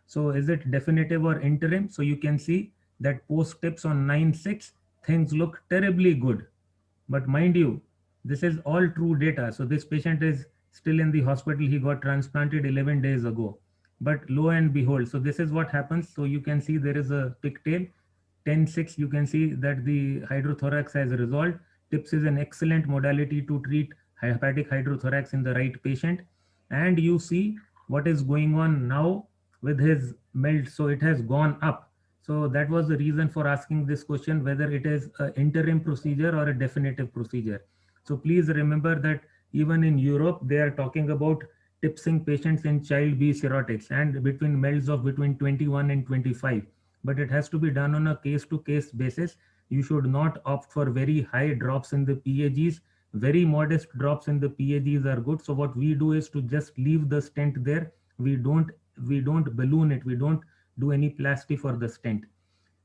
So is it definitive or interim? So you can see that post tips on 9/6, things look terribly good. But mind you, this is all true data. So this patient is still in the hospital. He got transplanted 11 days ago. But lo and behold, so this is what happens. So you can see there is a pigtail. 10/6, you can see that the hydrothorax has resolved. TIPS is an excellent modality to treat hepatic hydrothorax in the right patient. And you see what is going on now with his MELD. So it has gone up. So that was the reason for asking this question, whether it is an interim procedure or a definitive procedure. So please remember that even in Europe, they are talking about tipsing patients in child B cirrhotics and between MELDs of between 21 and 25. But it has to be done on a case-to-case basis. You should not opt for very high drops in the PAGs. Very modest drops in the PAGs are good. So what we do is to just leave the stent there. We don't balloon it. We don't do any plasty for the stent.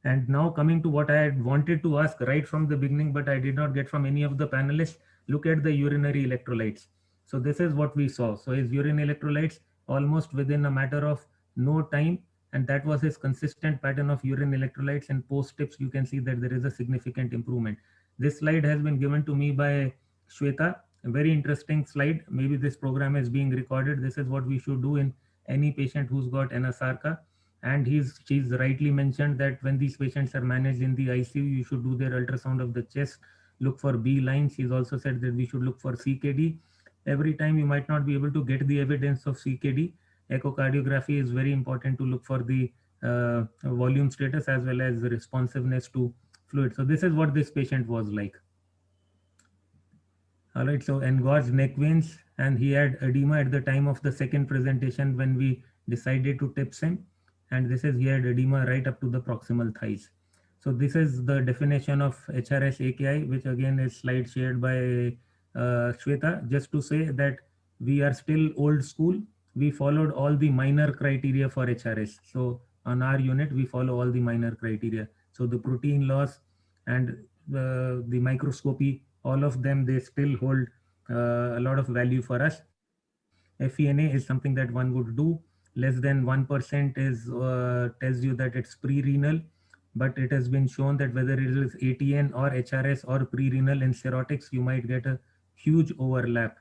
And now coming to what I had wanted to ask right from the beginning, but I did not get from any of the panelists, look at the urinary electrolytes. So this is what we saw. So his urine electrolytes almost within a matter of no time, and that was his consistent pattern of urine electrolytes, and post tips you can see that there is a significant improvement. This slide has been given to me by Shweta, a very interesting slide. Maybe this program is being recorded. This is what we should do in any patient who's got NSRCA. And she's rightly mentioned that when these patients are managed in the ICU, you should do their ultrasound of the chest, look for B lines. She's also said that we should look for CKD. Every time you might not be able to get the evidence of CKD, echocardiography is very important to look for the volume status as well as the responsiveness to fluid. So this is what this patient was like. All right, so engorged neck veins, and he had edema at the time of the second presentation when we decided to TIPS him. And this is, he had edema right up to the proximal thighs. So this is the definition of HRS AKI, which again is slide shared by Shweta, just to say that we are still old school. We followed all the minor criteria for HRS. So on our unit, we follow all the minor criteria. So the protein loss and the microscopy, all of them, they still hold a lot of value for us. FENA is something that one would do. Less than 1% is tells you that it's pre-renal, but it has been shown that whether it is ATN or HRS or pre-renal in cirrhotics, you might get a huge overlap.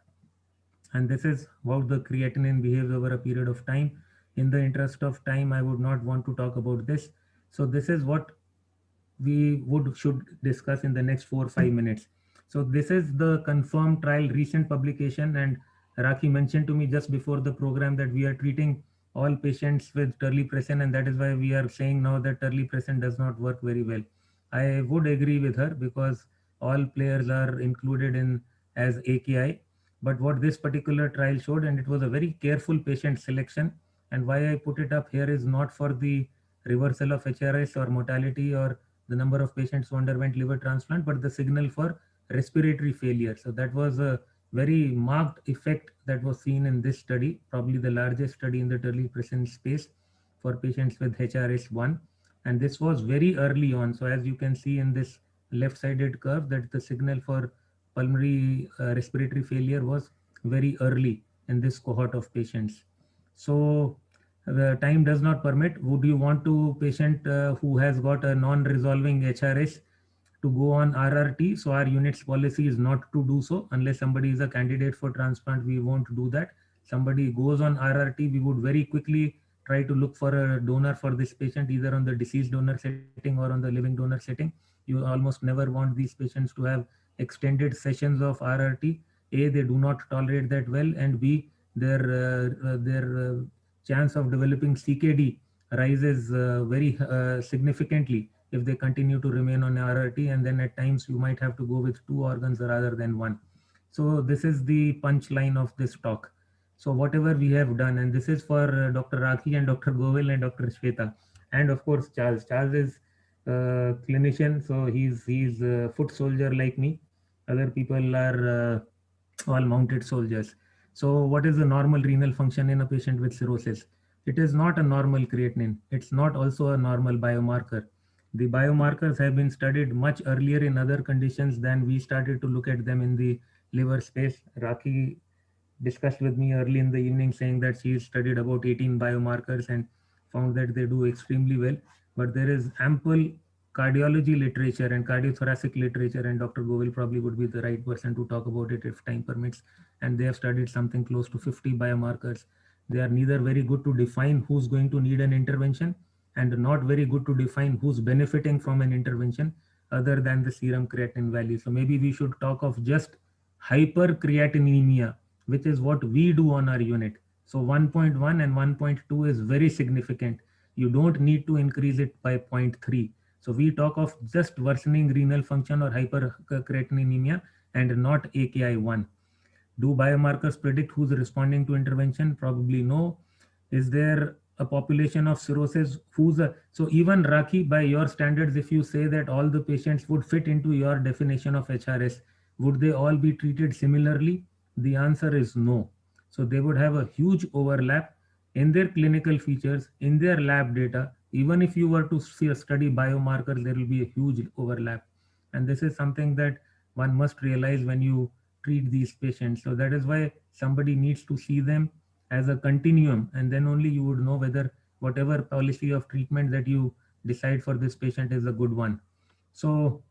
And this is how the creatinine behaves over a period of time. In the interest of time, I would not want to talk about this. So this is what we should discuss in the next 4 or 5 minutes. So this is the confirmed trial recent publication, and Rakhi mentioned to me just before the program that we are treating all patients with terlipressin, and that is why we are saying now that terlipressin does not work very well. I would agree with her because all players are included in as AKI. But what this particular trial showed, and it was a very careful patient selection, and why I put it up here is not for the reversal of HRS or mortality or the number of patients who underwent liver transplant, but the signal for respiratory failure. So that was a very marked effect that was seen in this study, probably the largest study in the terlipressin space for patients with HRS1. And this was very early on. So as you can see in this left-sided curve, that the signal for pulmonary respiratory failure was very early in this cohort of patients. So the time does not permit. Would you want to patient who has got a non-resolving HRS to go on RRT? So our unit's policy is not to do so. Unless somebody is a candidate for transplant, we won't do that. Somebody goes on RRT, we would very quickly try to look for a donor for this patient, either on the deceased donor setting or on the living donor setting. You almost never want these patients to have extended sessions of RRT. A, they do not tolerate that well, and B, their chance of developing CKD rises very significantly if they continue to remain on RRT, and then at times you might have to go with 2 organs rather than 1. So this is the punchline of this talk. So whatever we have done, and this is for Dr. Rakhi and Dr. Govil and Dr. Shweta, and of course Charles. Charles is a clinician, so he's a foot soldier like me. Other people are all mounted soldiers. So what is the normal renal function in a patient with cirrhosis? It is not a normal creatinine. It's not also a normal biomarker. The biomarkers have been studied much earlier in other conditions than we started to look at them in the liver space. Raki discussed with me early in the evening saying that she studied about 18 biomarkers and found that they do extremely well. But there is ample cardiology literature and cardiothoracic literature, and Dr. Govil probably would be the right person to talk about it if time permits. And they have studied something close to 50 biomarkers. They are neither very good to define who's going to need an intervention and not very good to define who's benefiting from an intervention other than the serum creatinine value. So maybe we should talk of just hypercreatinemia, which is what we do on our unit. So 1.1 and 1.2 is very significant. You don't need to increase it by 0.3. So we talk of just worsening renal function or hypercreatinemia and not AKI1. Do biomarkers predict who's responding to intervention? Probably no. Is there a population of cirrhosis so even Raki, by your standards, if you say that all the patients would fit into your definition of HRS, would they all be treated similarly? The answer is no. So they would have a huge overlap in their clinical features, in their lab data. Even if you were to study biomarkers, there will be a huge overlap. And this is something that one must realize when you treat these patients. So that is why somebody needs to see them as a continuum, and then only you would know whether whatever policy of treatment that you decide for this patient is a good one. So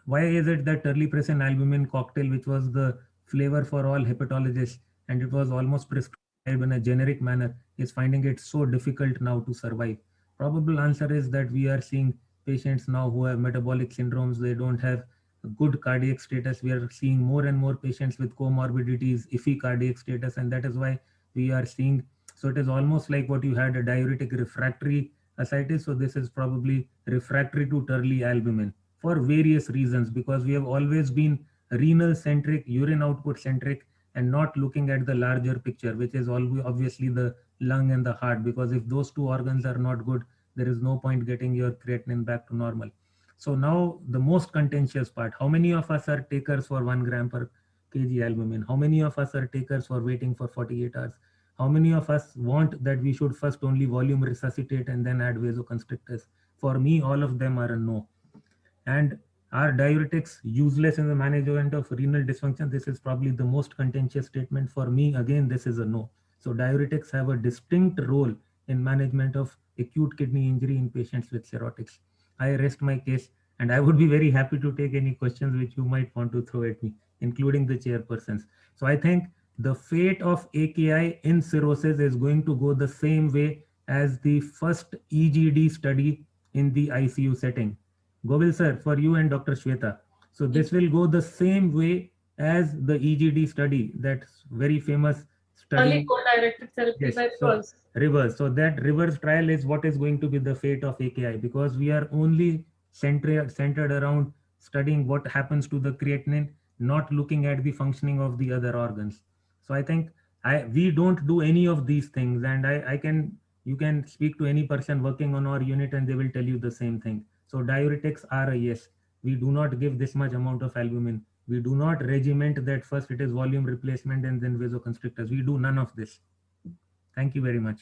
why is it that terlipressin albumin cocktail, which was the flavor for all hepatologists and it was almost prescribed in a generic manner, is finding it so difficult now to survive? Probable answer is that we are seeing patients now who have metabolic syndromes. They don't have a good cardiac status. We are seeing more and more patients with comorbidities, iffy cardiac status, and that is why we are seeing, so it is almost like what you had a diuretic refractory ascites. So this is probably refractory to terli albumin for various reasons, because we have always been renal centric, urine output centric, and not looking at the larger picture, which is obviously the lung and the heart, because if those two organs are not good, there is no point getting your creatinine back to normal. So now the most contentious part, how many of us are takers for 1 gram per kg albumin? How many of us are takers for waiting for 48 hours? How many of us want that we should first only volume resuscitate and then add vasoconstrictors? For me, all of them are a no. And are diuretics useless in the management of renal dysfunction? This is probably the most contentious statement. For me, again, this is a no. So diuretics have a distinct role in management of acute kidney injury in patients with cirrhotics. I rest my case, and I would be very happy to take any questions which you might want to throw at me, including the chairpersons. So I think the fate of AKI in cirrhosis is going to go the same way as the first EGD study in the ICU setting. Govil sir, for you and Dr. Shweta. So this will go the same way as the EGD study, that very famous study. Early co-directed therapy by Rivers. Rivers. So that Rivers trial is what is going to be the fate of AKI, because we are only centered around studying what happens to the creatinine, not looking at the functioning of the other organs. So I think we don't do any of these things, and you can speak to any person working on our unit and they will tell you the same thing. So diuretics are a yes. We do not give this much amount of albumin. We do not regiment that first it is volume replacement and then vasoconstrictors. We do none of this. Thank you very much.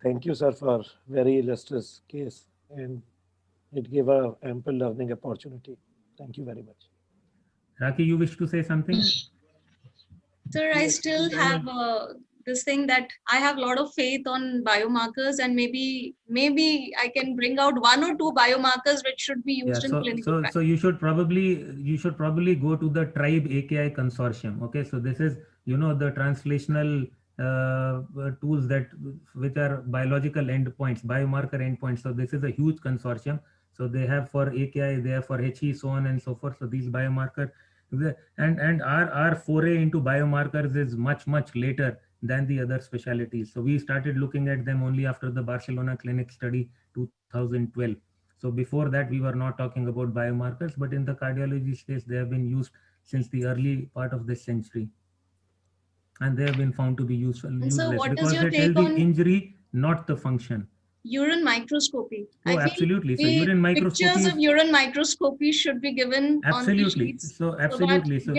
Thank you, sir, for very illustrious case, and it gave a ample learning opportunity. Thank you very much. Raki, you wish to say something? Sir, I still have this thing that I have a lot of faith on biomarkers, and maybe I can bring out 1 or 2 biomarkers which should be used in clinical practice. So you should probably go to the TRIBE AKI consortium. Okay, so this is, you know, the translational tools which are biological endpoints, biomarker endpoints. So this is a huge consortium. So they have for AKI, they have for HE, so on and so forth. So these biomarkers, and our foray into biomarkers is much later than the other specialties. So we started looking at them only after the Barcelona clinic study 2012. So before that, we were not talking about biomarkers, but in the cardiology space, they have been used since the early part of this century. And they have been found to be useful So what because is your they tell take the on injury, not the function. Urine microscopy? Oh, absolutely. So urine microscopy. Pictures of urine microscopy should be given absolutely. on the sheets. So absolutely. So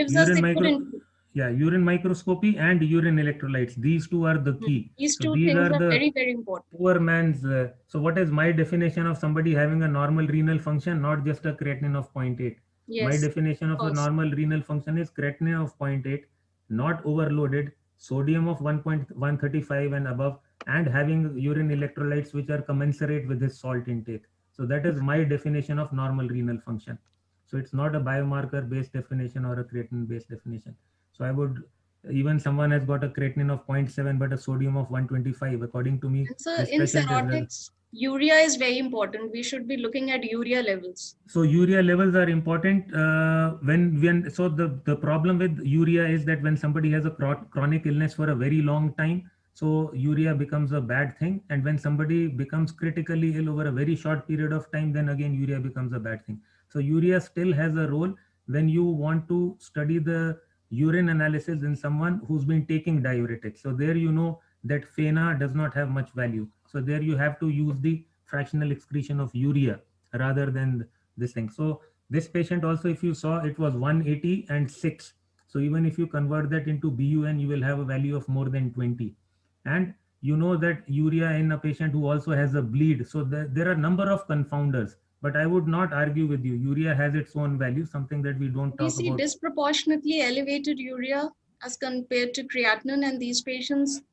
Yeah, urine microscopy and urine electrolytes. These two are the key. These two things are very, very important. Poor man's. So what is my definition of somebody having a normal renal function, not just a creatinine of 0.8? Yes, my definition of a normal renal function is creatinine of 0.8, not overloaded, sodium of 1.135 and above, and having urine electrolytes which are commensurate with his salt intake. So that is my definition of normal renal function. So it's not a biomarker based definition or a creatinine based definition. So I would, even someone has got a creatinine of 0.7 but a sodium of 125, according to me. So in cirrhotics, urea is very important. We should be looking at urea levels. So urea levels are important so the problem with urea is that when somebody has a chronic illness for a very long time, so urea becomes a bad thing. And when somebody becomes critically ill over a very short period of time, then again urea becomes a bad thing. So urea still has a role when you want to study the urine analysis in someone who's been taking diuretics. So there you know that FENA does not have much value. So there you have to use the fractional excretion of urea rather than this thing. So this patient also, if you saw, it was 180 and 6. So even if you convert that into BUN, you will have a value of more than 20. And you know that urea in a patient who also has a bleed. So there are a number of confounders. But I would not argue with you. Urea has its own value, something that we don't talk about. We see disproportionately elevated urea as compared to creatinine, and these patients,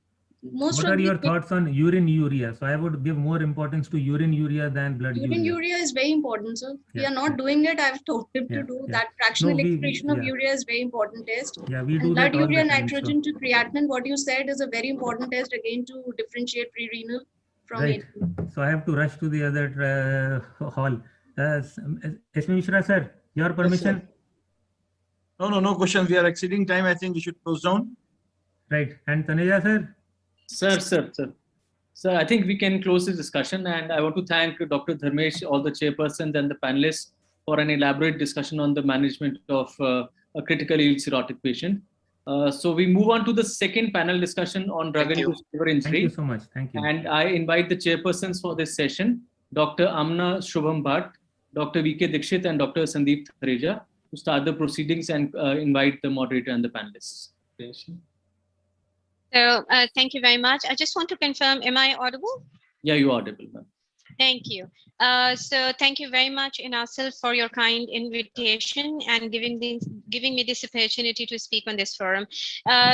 what are your thoughts on urine urea? So I would give more importance to urine urea than blood urea. Urine urea is very important, sir. Yeah. We are not doing it. I've told him to do that. Fractional excretion of urea is very important test. Yeah, we do and that. Blood urea nitrogen to creatinine, what you said, is a very important test again to differentiate pre-renal from right. So I have to rush to the other hall. Esmi Mishra sir, your permission? Yes, sir. No questions. We are exceeding time. I think we should close down. Right. And Taneja sir? Sir, I think we can close this discussion, and I want to thank Dr. Dharmesh, all the chairpersons and the panelists for an elaborate discussion on the management of a critically ill cirrhotic patient. So we move on to the second panel discussion on drug-induced liver injury. Thank you so much. Thank you. And I invite the chairpersons for this session, Dr. Amna Shubham Bhatt, Dr. V.K. Dixit, and Dr. Sandeep Thareja, to start the proceedings and invite the moderator and the panelists. So thank you very much. I just want to confirm, am I audible? Yeah, you're audible, ma'am. Thank you. So thank you very much, Inasil, for your kind invitation and giving me this opportunity to speak on this forum.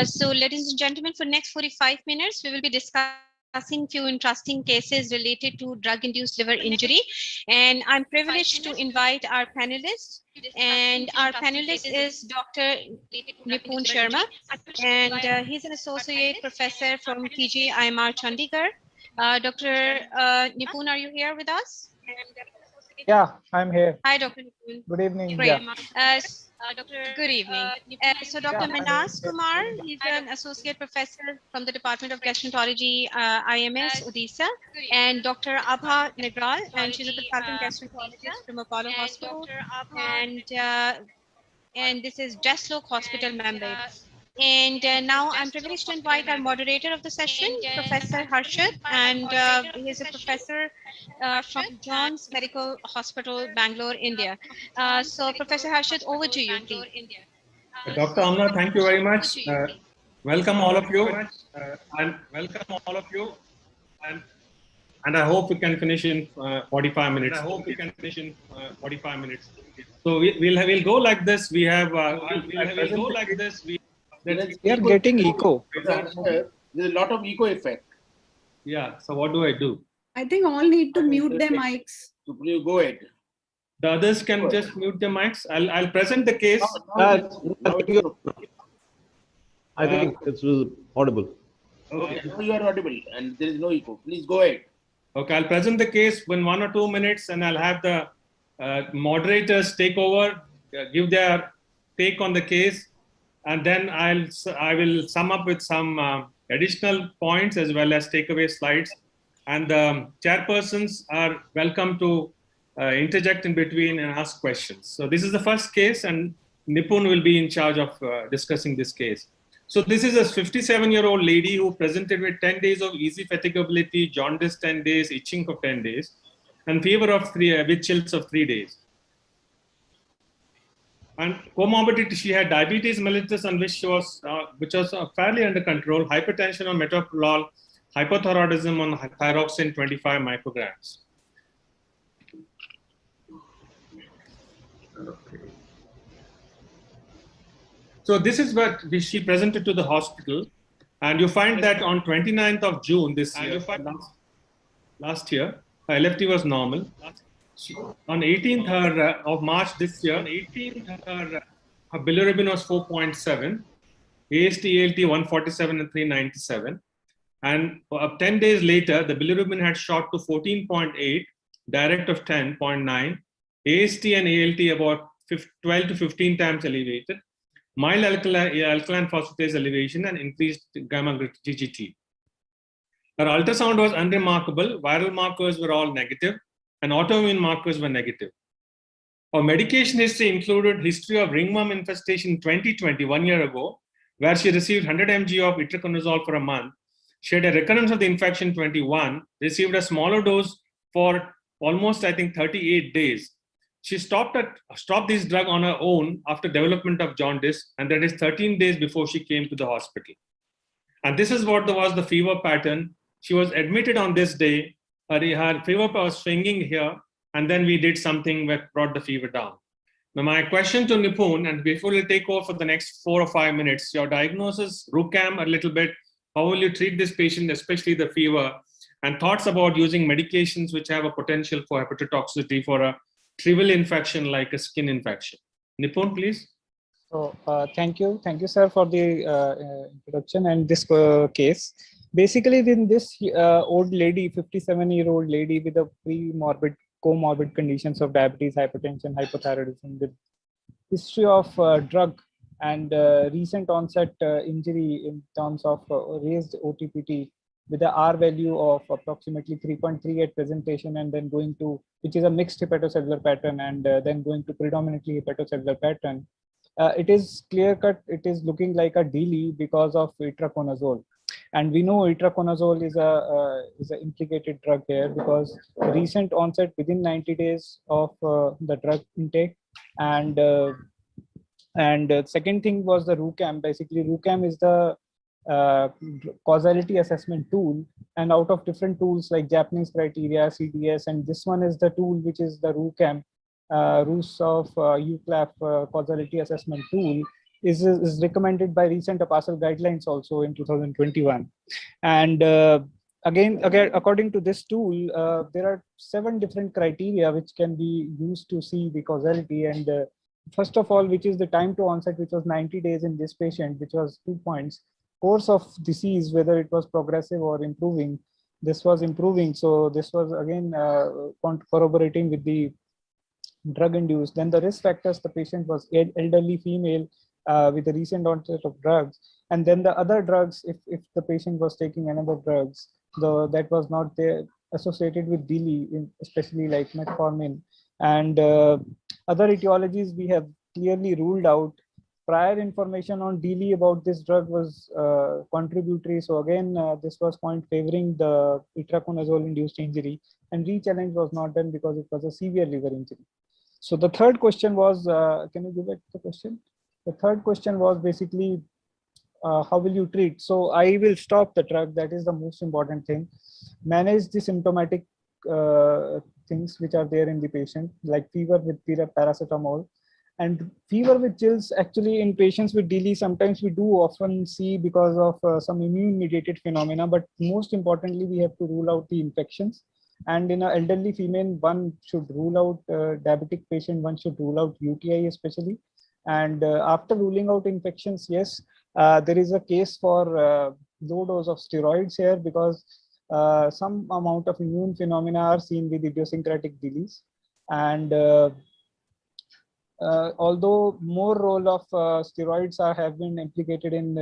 So ladies and gentlemen, for next 45 minutes, we will be discussing few interesting cases related to drug-induced liver injury. And I'm privileged to invite our panelists. And our panelist is Dr. Nipun Sharma, and he's an associate professor from PGIMR Chandigarh. Dr. Nipun, are you here with us? Yeah, I'm here. Hi, Dr. Nipun. Good evening. Great. Yeah. Good evening. So Dr. Manas Kumar, he's an associate professor from the Department of Gastroenterology, IMS, Odisha, and Dr. Abha Nagral, and she's a consultant gastroenterologist from Apollo Hospital, and this is Jasloke Hospital, Mumbai. And now I'm privileged to invite our moderator of the session, Professor Harshad, and he's a professor from John's Medical Hospital, Bangalore, India. So Professor Harshad, over to you, please. Dr. Amna, thank you very much. Welcome all of you, and I hope we can finish in 45 minutes. So we'll go like this. We have we are getting echo. There's a lot of echo effect. Yeah. So what do I do? I think all need to mute their mics. So you go ahead. The others can just mute their mics. I'll present the case. I think it's audible. Okay, now you are audible and there is no echo. Please go ahead. Okay, I'll present the case in 1 or 2 minutes, and I'll have the moderators take over, give their take on the case, and then I will sum up with some additional points as well as takeaway slides. And the chairpersons are welcome to interject in between and ask questions. So this is the first case, and Nipun will be in charge of discussing this case. So this is a 57-year-old lady who presented with 10 days of easy fatigability, jaundice 10 days, itching for 10 days, and fever of with chills of 3 days. And comorbidity, she had diabetes mellitus, on which which was fairly under control, hypertension on metoprolol, hypothyroidism on thyroxine 25 micrograms. Okay. So this is what she presented to the hospital, and you find that on 29th of June this year, last year, her LFT was normal. On 18th of March this year, her bilirubin was 4.7, AST, ALT 147 and 397. And 10 days later, the bilirubin had shot to 14.8, direct of 10.9, AST and ALT about 12 to 15 times elevated, mild alkaline phosphatase elevation, and increased gamma GGT. Her ultrasound was unremarkable. Viral markers were all negative, and autoimmune markers were negative. Our medication history included history of ringworm infestation in 2020, 1 year ago, where she received 100 mg of itraconazole for a month. She had a recurrence of the infection 21, received a smaller dose for almost, I think, 38 days. She stopped this drug on her own after development of jaundice, and that is 13 days before she came to the hospital. And this is what was the fever pattern. She was admitted on this day. Her fever was swinging here, and then we did something that brought the fever down. Now, my question to Nipun, and before we take over for the next 4 or 5 minutes, your diagnosis, RUCAM a little bit, how will you treat this patient, especially the fever, and thoughts about using medications which have a potential for hepatotoxicity for a trivial infection like a skin infection. Nipun, please. So thank you, sir, for the introduction and this case. Basically, in this old lady, 57-year-old lady with a comorbid conditions of diabetes, hypertension, hypothyroidism, with history of drug and recent onset injury in terms of raised OTPT with a R value of approximately 3.3 at presentation, and then going to, which is a mixed hepatocellular pattern, and then going to predominantly hepatocellular pattern. It is clear cut, it is looking like a DILI because of itraconazole. And we know itraconazole is a implicated drug here because recent onset within 90 days of the drug intake. And second thing was the RUCAM. Basically, RUCAM is the causality assessment tool, and out of different tools like Japanese criteria, CDS, and this one is the tool which is the RUCAM, Rus of UCLAF causality assessment tool, is recommended by recent APASL guidelines also in 2021. And again, according to this tool, there are 7 different criteria which can be used to see the causality. And first of all, which is the time to onset, which was 90 days in this patient, which was 2 points. Course of disease, whether it was progressive or improving, this was improving. So this was again corroborating with the drug induced. Then the risk factors, the patient was elderly female with the recent onset of drugs. And then the other drugs, if the patient was taking another drugs, that was not there associated with DILI, especially like metformin. And other etiologies we have clearly ruled out. Prior information on DILI about this drug was contributory. So again, this was point favoring the itraconazole induced injury, and re-challenge was not done because it was a severe liver injury. So the third question was, can you give it the question? The third question was basically, how will you treat? So I will stop the drug. That is the most important thing. Manage the symptomatic things which are there in the patient, like fever with paracetamol. And fever with chills, actually in patients with DILI, sometimes we do often see because of some immune mediated phenomena, but most importantly, we have to rule out the infections. And in an elderly female, one should rule out diabetic patient, one should rule out UTI especially. And after ruling out infections, yes, there is a case for low dose of steroids here because some amount of immune phenomena are seen with idiosyncratic DILIs. And although more role of steroids have been implicated in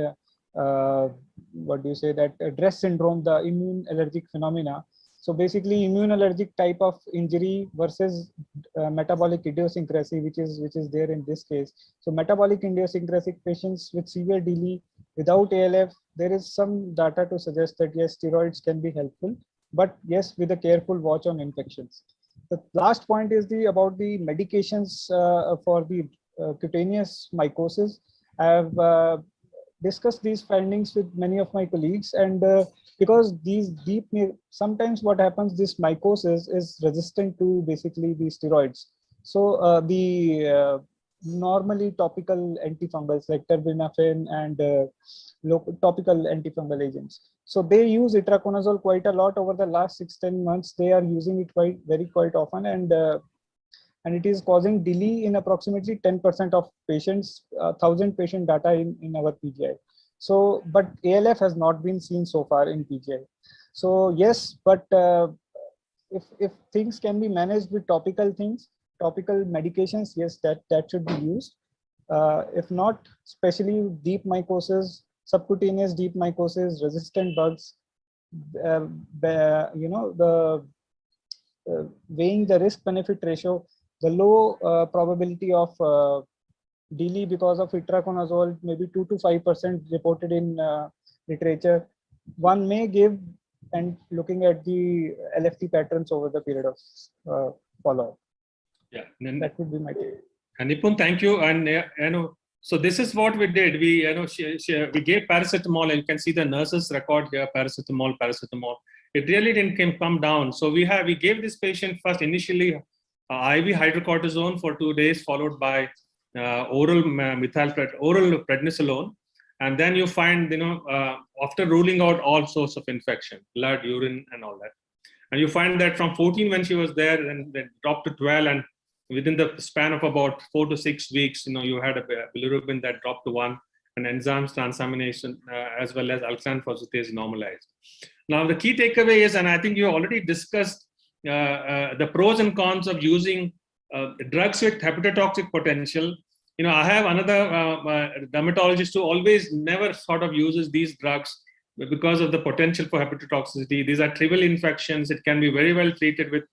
DRESS syndrome, the immune allergic phenomena. So basically, immune allergic type of injury versus metabolic idiosyncrasy, which is there in this case. So metabolic idiosyncratic patients with severe DILI without ALF, there is some data to suggest that yes, steroids can be helpful, but yes, with a careful watch on infections. The last point is about the medications for the cutaneous mycosis. I have discussed these findings with many of my colleagues, and because these sometimes what happens, this mycosis is resistant to basically the steroids. So the normally topical antifungals like terbinafine and topical antifungal agents. So they use itraconazole quite a lot over the last 6-10 months. They are using it quite often, and it is causing delay in approximately 10% of patients, 1,000 patient data in our PGI. So, but ALF has not been seen so far in PGI. So yes, but if things can be managed with topical things, topical medications, yes, that should be used. If not, especially deep mycosis, subcutaneous deep mycosis, resistant bugs, weighing the risk-benefit ratio, the low probability of DLE because of itraconazole, maybe 2 to 5% reported in literature, one may give, and looking at the LFT patterns over the period of follow-up. Yeah, that would be my take. And Nipun, thank you. And so this is what we did. We we gave paracetamol, and you can see the nurse's record here: paracetamol. It really didn't come down. So we gave this patient first initially IV hydrocortisone for 2 days, followed by oral prednisolone, and then you find after ruling out all sorts of infection, blood, urine, and all that, and you find that from 14 when she was there, and then dropped to 12, and within the span of about 4 to 6 weeks, you had a bilirubin that dropped to 1, and enzymes transamination as well as alkaline phosphatase normalized. Now the key takeaway is, and I think you already discussed the pros and cons of using drugs with hepatotoxic potential. I have another dermatologist who always never sort of uses these drugs because of the potential for hepatotoxicity. These are trivial infections. It can be very well treated with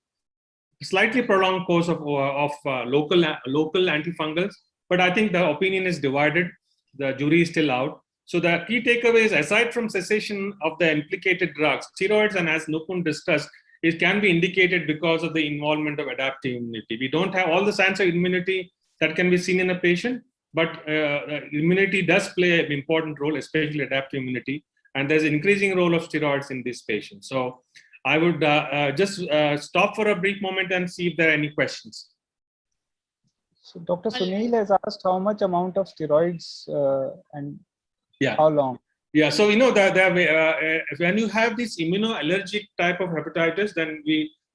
slightly prolonged course of local antifungals. But I think the opinion is divided. The jury is still out. So the key takeaway is, aside from cessation of the implicated drugs, steroids, and as Nupun discussed, it can be indicated because of the involvement of adaptive immunity. We don't have all the signs of immunity that can be seen in a patient, but immunity does play an important role, especially adaptive immunity. And there's an increasing role of steroids in these patients. So I would just stop for a brief moment and see if there are any questions. So Dr. Sunil has asked how much amount of steroids and how long? Yeah, so when you have this immunoallergic type of hepatitis, then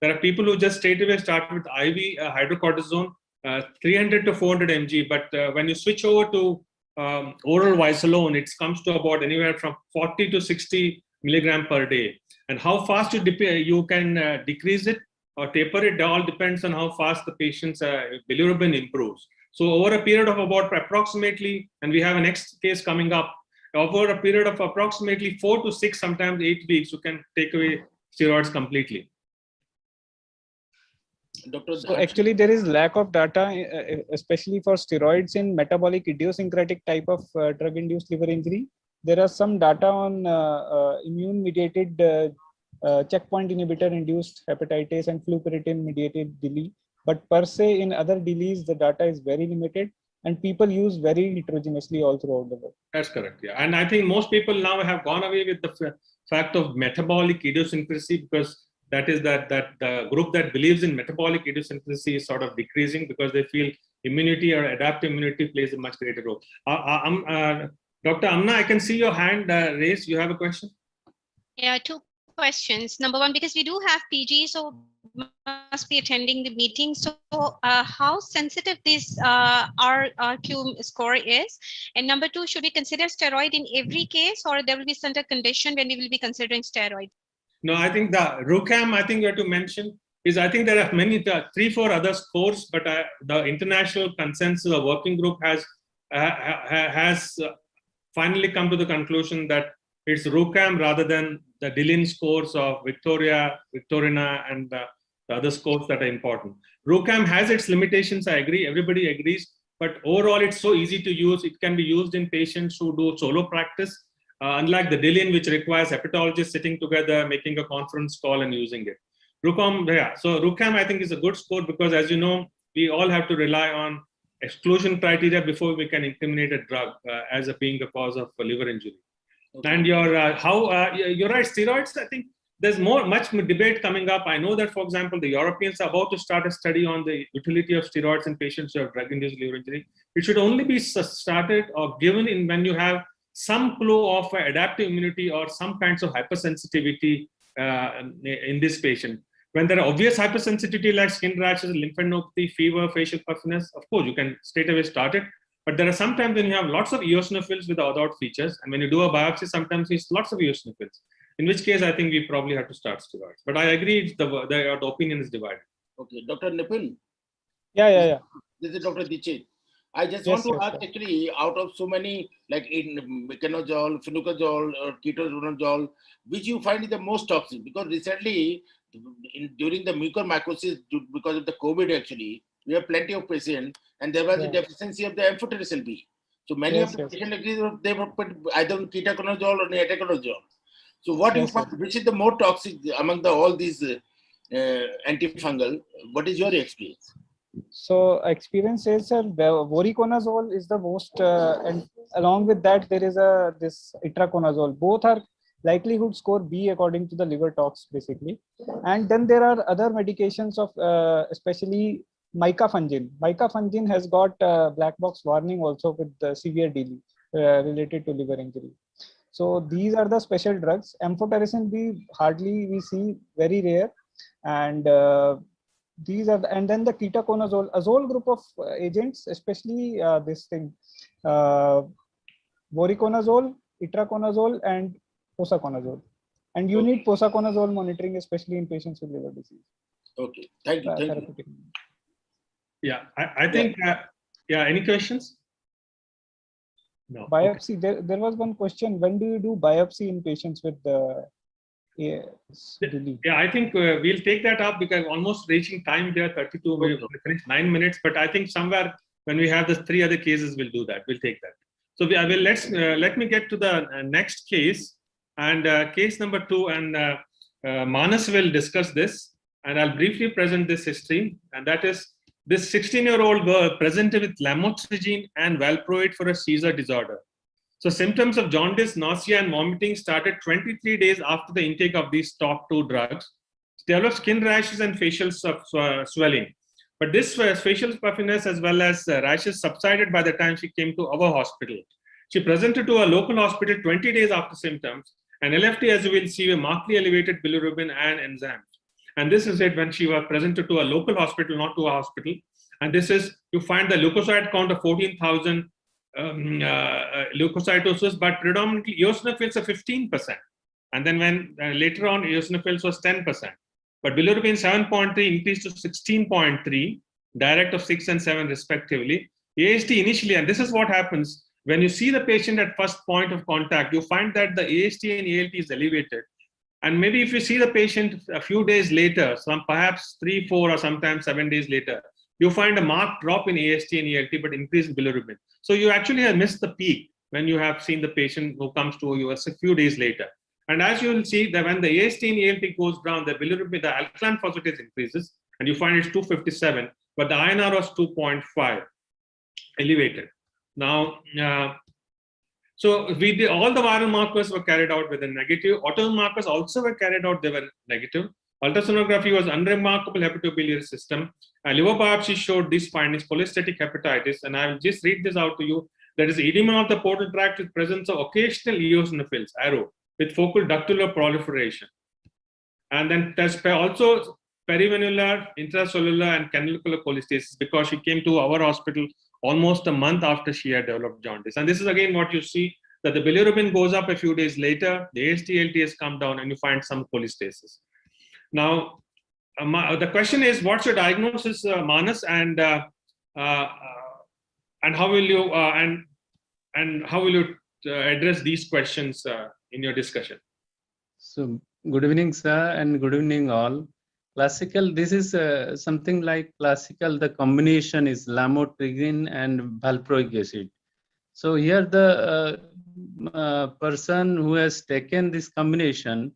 there are people who just straight away start with IV hydrocortisone, 300 to 400 mg. But when you switch over to oral Visolone, it comes to about anywhere from 40 to 60 milligram per day. And how fast you can decrease it or taper it all depends on how fast the patient's bilirubin improves. So over a period of about approximately, and we have a next case coming up, over a period of approximately 4 to 6, sometimes 8 weeks, you can take away steroids completely. So actually there is lack of data, especially for steroids in metabolic idiosyncratic type of drug-induced liver injury. There are some data on immune-mediated checkpoint inhibitor-induced hepatitis and fluperitin-mediated DILI. But per se, in other DILIs, the data is very limited, and people use very heterogeneously all throughout the world. That's correct, yeah. And I think most people now have gone away with the fact of metabolic idiosyncrasy, because that is that the group that believes in metabolic idiosyncrasy is sort of decreasing because they feel immunity or adaptive immunity plays a much greater role. Dr. Amna, I can see your hand raised. You have a question? Yeah, 2 questions. Number 1, because we do have PG, so must be attending the meeting. So how sensitive this RQ score is? And number 2, should we consider steroid in every case, or there will be some condition when we will be considering steroid? No, I think the RUCAM, I think you have to mention, is I think there are many, 3-4 other scores, but the international consensus, a working group has finally come to the conclusion that it's RUCAM rather than the Dillon scores of Victoria, Victorina, and the other scores that are important. RUCAM has its limitations, I agree, everybody agrees, but overall it's so easy to use. It can be used in patients who do solo practice, unlike the Dillon, which requires hepatologists sitting together, making a conference call and using it. RUCAM, yeah, so RUCAM I think is a good score because, as you know, we all have to rely on exclusion criteria before we can incriminate a drug as being a cause of liver injury. Okay. And you're right, steroids, I think there's much debate coming up. I know that, for example, the Europeans are about to start a study on the utility of steroids in patients who have drug-induced liver injury. It should only be started or given when you have some clue of adaptive immunity or some kinds of hypersensitivity in this patient. When there are obvious hypersensitivity like skin rashes, lymphadenopathy, fever, facial puffiness, of course, you can straight away start it. But there are sometimes when you have lots of eosinophils without features, and when you do a biopsy, sometimes it's lots of eosinophils. In which case, I think we probably have to start steroids. But I agree, the opinion is divided. Okay, Dr. Nipun. Yeah. This is Dr. Dixit. I just want to ask actually, out of so many, like in meconazole, fluconazole, or ketoconazole, which you find is the most toxic? Because recently, during the mucormycosis, because of the COVID actually, we have plenty of patients, and there was a deficiency of the amphotericin B. So many of the patients agree they were put either on ketoconazole or etaconazole. So what you find, which is the more toxic among all these antifungal? What is your experience? So experience is voriconazole is the most, and along with that there is this itraconazole. Both are likelihood score B according to the liver tox basically. And then there are other medications of especially micafungin. Micafungin has got black box warning also with the severe DD related to liver injury. So these are the special drugs. Amphotericin B hardly we see, very rare, and these are and then the ketoconazole, azole group of agents, especially this thing, voriconazole, itraconazole, and posaconazole. And you need posaconazole monitoring, especially in patients with liver disease. Okay, thank you. Thank you. Yeah, I think. Any questions? No. Biopsy. Okay. There was one question. When do you do biopsy in patients with the I think we'll take that up because almost reaching time there, 32, we finished 9 minutes, but I think somewhere when we have the 3 other cases, we'll do that. We'll take that. So let me get to the next case, and case number 2, and Manas will discuss this, and I'll briefly present this history, and that is this 16-year-old girl presented with lamotrigine and valproate for a seizure disorder. So symptoms of jaundice, nausea, and vomiting started 23 days after the intake of these top 2 drugs. She developed skin rashes and facial swelling. But this facial puffiness as well as rashes subsided by the time she came to our hospital. She presented to a local hospital 20 days after symptoms, and LFT, as you will see, a markedly elevated bilirubin and enzymes. And this is it when she was presented to a local hospital, not to a hospital. And this is, you find the leukocyte count of 14,000 leukocytosis, but predominantly eosinophils are 15%. And then when later on eosinophils was 10%. But bilirubin 7.3 increased to 16.3, direct of 6 and 7 respectively. AST initially, and this is what happens, when you see the patient at first point of contact, you find that the AST and ALT is elevated. And maybe if you see the patient a few days later, perhaps 3, 4, or sometimes 7 days later, you find a marked drop in AST and ALT, but increase in bilirubin. So you actually have missed the peak when you have seen the patient who comes to you a few days later. And as you will see that when the AST and ALT goes down, the bilirubin, the alkaline phosphatase increases, and you find it's 257, but the INR was 2.5, elevated. Now, so we did, all the viral markers were carried out with a negative. Autoimmune markers also were carried out, they were negative. Ultrasonography was unremarkable hepatobiliary system. Liver biopsy showed these findings, cholestatic hepatitis, and I will just read this out to you. There is edema of the portal tract with presence of occasional eosinophils, arrow, with focal ductular proliferation. And then there's also perivenular, intracellular, and canalicular cholestasis because she came to our hospital almost a month after she had developed jaundice. And this is again what you see, that the bilirubin goes up a few days later, the AST/ALT has come down, and you find some cholestasis. Now, the question is, what's your diagnosis, Manas, and how will you address these questions in your discussion? So, good evening, sir, and good evening all. Classical, this is something like classical, the combination is lamotrigine and valproic acid. So here the person who has taken this combination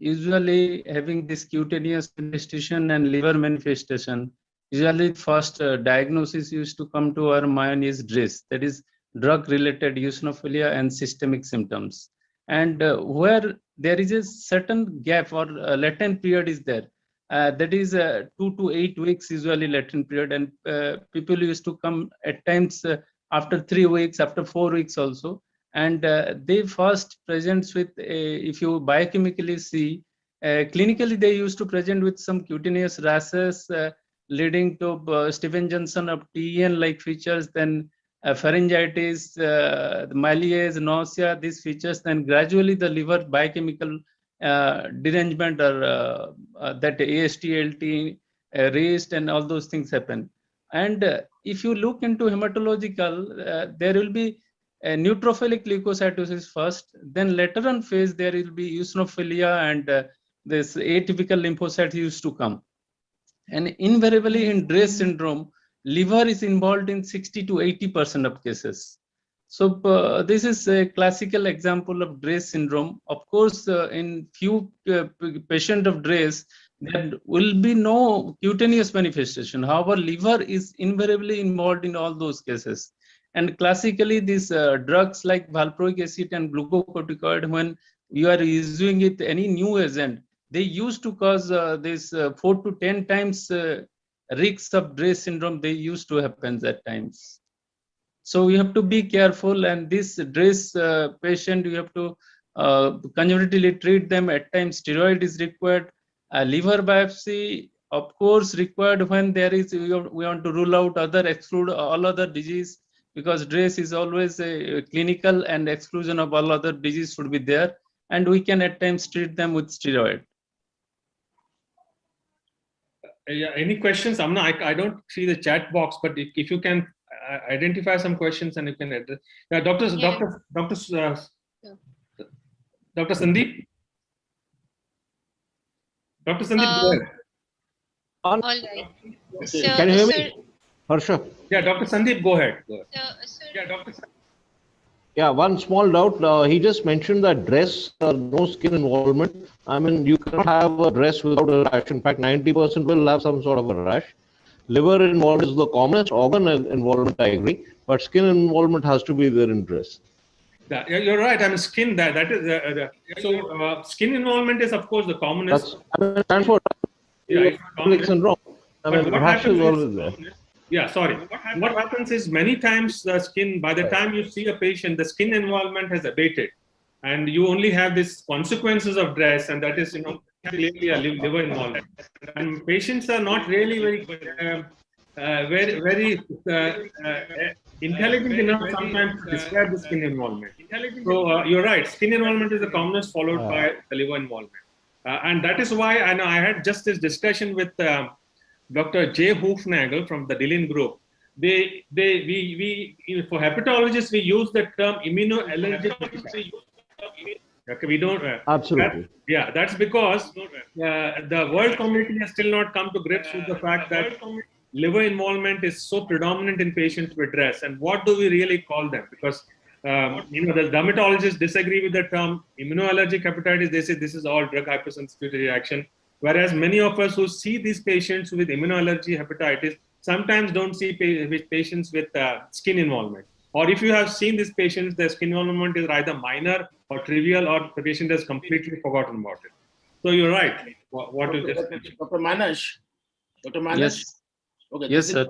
usually having this cutaneous manifestation and liver manifestation, Usually first diagnosis used to come to our mind is DRESS, that is drug-related eosinophilia and systemic symptoms. And where there is a certain gap or latent period is there, that is 2 to 8 weeks usually latent period, and people used to come at times after 3 weeks, after 4 weeks also, and they first presents with if you biochemically see, clinically they used to present with some cutaneous rashes leading to Stevens-Johnson of TEN-like features, then pharyngitis, malaise, nausea, these features, then gradually the liver biochemical derangement or that AST-ALT raised and all those things happen. And if you look into hematological, there will be a neutrophilic leukocytosis first, then later on phase there will be eosinophilia and this atypical lymphocytes used to come. And invariably in DRESS syndrome, liver is involved in 60 to 80% of cases. So this is a classical example of DRESS syndrome. Of course, in few patients of DRESS, there will be no cutaneous manifestation. However, liver is invariably involved in all those cases. And classically, these drugs like valproic acid and glucocorticoid, when you are using it any new agent, they used to cause this 4 to 10 times risks of DRESS syndrome. They used to happen at times. So we have to be careful, and this DRESS patient, you have to conservatively treat them. At times steroid is required. Liver biopsy, of course, required when there is, we want to rule out other, exclude all other disease, because DRESS is always a clinical, and exclusion of all other disease should be there. And we can at times treat them with steroid. Yeah, any questions? Amna, I don't see the chat box, but if you can identify some questions and you can address. Dr. Sandeep? Dr. Sandeep, go ahead. All right. So, can you hear me? Harsha? Yeah, Dr. Sandeep, go ahead. Yeah, Dr. Yeah, one small doubt. He just mentioned that DRESS, no skin involvement. I mean, you cannot have a DRESS without a rash. In fact, 90% will have some sort of a rash. Liver involved is the commonest organ involvement, I agree. But skin involvement has to be there in DRESS. Yeah, you're right. I mean, skin, that is, skin involvement is, of course, the commonest. That's, stands for syndrome. I mean, rash is always there. Yeah, sorry. What happens is many times the skin, by the time you see a patient, the skin involvement has abated, and you only have these consequences of DRESS, and that is, clearly a liver involvement. And patients are not really very intelligent enough sometimes to describe the skin involvement. So you're right. Skin involvement is the commonest, followed by the liver involvement, and that is why I had just this discussion with Dr. Jay Hoofnagel from the Dillon Group. We for hepatologists, we use the term immunoallergic. Okay, we don't. Absolutely. That's because the world community has still not come to grips with the fact that liver involvement is so predominant in patients with DRESS. And what do we really call them? Because the dermatologists disagree with the term immunoallergic hepatitis. They say this is all drug hypersensitivity reaction. Whereas many of us who see these patients with immunoallergy hepatitis sometimes don't see patients with skin involvement. Or if you have seen these patients, the skin involvement is either minor or trivial, or the patient has completely forgotten about it. So you're right. What is this? Dr. Manash? Yes. Okay. Yes, sir.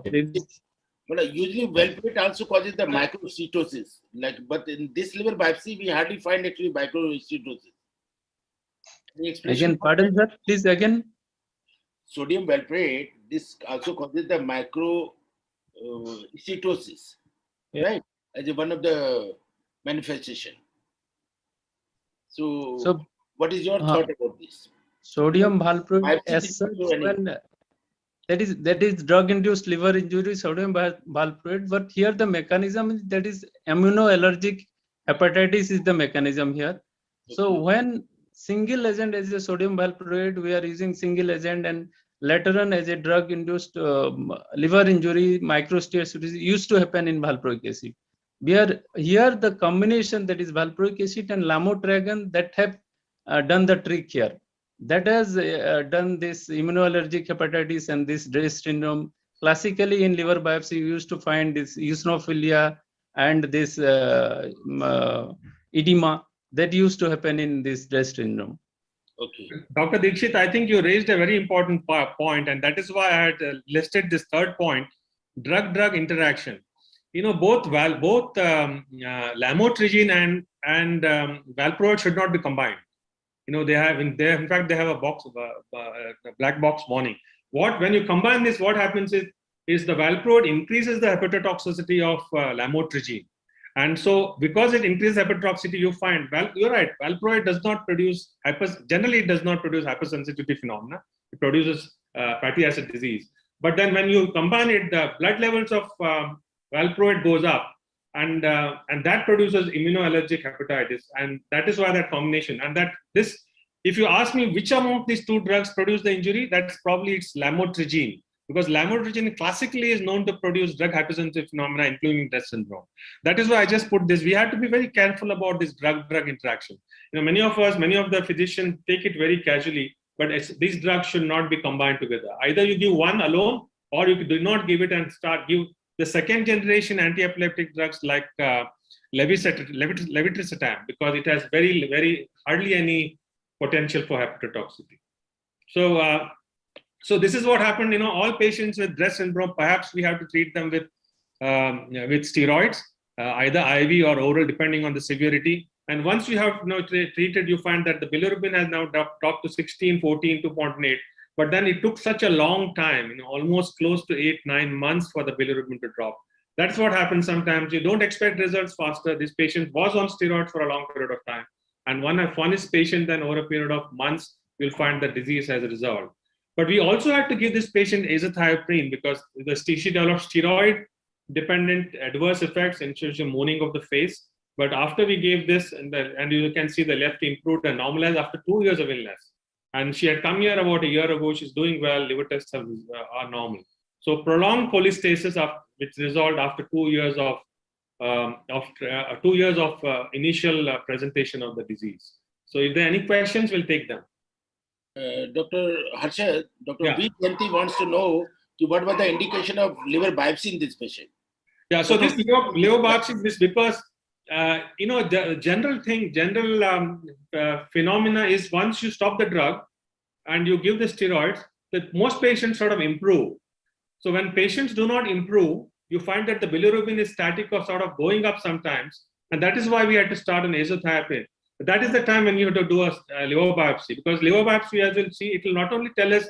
But usually Welpret also causes the microcytosis. But in this liver biopsy, we hardly find actually microcytosis. Again, pardon, sir. Please again. Sodium valproate, this also causes the microcytosis, right? As one of the manifestation. So what is your thought about this? Sodium valproate, as such, that is drug-induced liver injury, sodium valproate. But here the mechanism, that is immunoallergic hepatitis is the mechanism here. So when single agent as a sodium valproate, we are using single agent, and later on as a drug-induced liver injury, microcytosis used to happen in valproic acid. Here the combination, that is valproic acid and lamotrigine, that have done the trick here. That has done this immunoallergic hepatitis and this DRESS syndrome classically in liver biopsy, you used to find this eosinophilia and this edema that used to happen in this DRESS syndrome. Okay. Dr. Dikshit, I think you raised a very important point, and that is why I had listed this third point, drug-drug interaction. You know, both lamotrigine and valproate should not be combined. You know, in fact, they have a black box warning. When you combine this, what happens is the valproate increases the hepatotoxicity of lamotrigine. And so because it increases hepatotoxicity, you find, you're right, valproate does not produce, generally it does not produce hypersensitivity phenomena. It produces fatty acid disease. But then when you combine it, the blood levels of valproate goes up, and that produces immunoallergic hepatitis. And that is why that combination, if you ask me which among these two drugs produce the injury, that's probably it's lamotrigine. Because lamotrigine classically is known to produce drug hypersensitive phenomena, including DRESS syndrome. That is why I just put this. We have to be very careful about this drug-drug interaction. You know, many of the physicians take it very casually, but these drugs should not be combined together. Either you give one alone, or you do not give it and give the second generation anti-epileptic drugs like levetiracetam, because it has hardly any potential for hepatotoxicity. So this is what happened. You know, all patients with DRESS syndrome, perhaps we have to treat them with steroids, either IV or oral, depending on the severity. And once you have treated, you find that the bilirubin has now dropped to 16, 14, 2.8. But then it took such a long time, you know, almost close to 8-9 months for the bilirubin to drop. That's what happens sometimes. You don't expect results faster. This patient was on steroids for a long period of time. And one is patient, then over a period of months, you'll find the disease has resolved. But we also had to give this patient azathioprine because she developed steroid-dependent adverse effects, including mooning of the face. But after we gave this, and you can see the left improved and normalized after 2 years of illness. And she had come here about a year ago. She's doing well. Liver tests are normal. So prolonged cholestasis, which resolved after 2 years of initial presentation of the disease. So if there are any questions, we'll take them. Dr. Harshad, Dr. V. Janti wants to know what was the indication of liver biopsy in this patient? Yeah, so this liver biopsy is because you know, the general phenomena is once you stop the drug and you give the steroids, that most patients sort of improve. So when patients do not improve, you find that the bilirubin is static or sort of going up sometimes, and that is why we had to start an azathioprine. But that is the time when you have to do a liver biopsy, because liver biopsy, as you'll see, it will not only tell us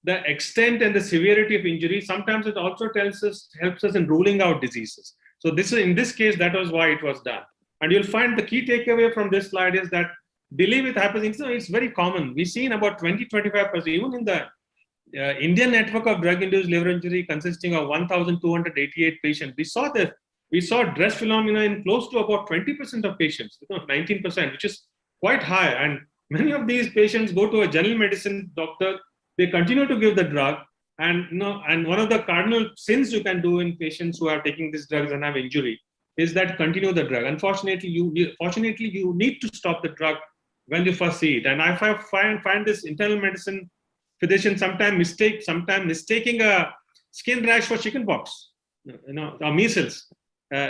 the extent and the severity of injury, sometimes it also helps us in ruling out diseases. So in this case, that was why it was done. And you'll find the key takeaway from this slide is that delay with hypertension is very common. We see in about 20-25%, even in the Indian network of drug-induced liver injury consisting of 1,288 patients. We saw DRESS phenomena in close to about 20% of patients, 19%, which is quite high. And many of these patients go to a general medicine doctor. They continue to give the drug. And one of the cardinal sins you can do in patients who are taking these drugs and have injury is that continue the drug. Unfortunately, you need to stop the drug when you first see it. And I find this internal medicine physician sometimes mistaking a skin rash for chickenpox, or measles.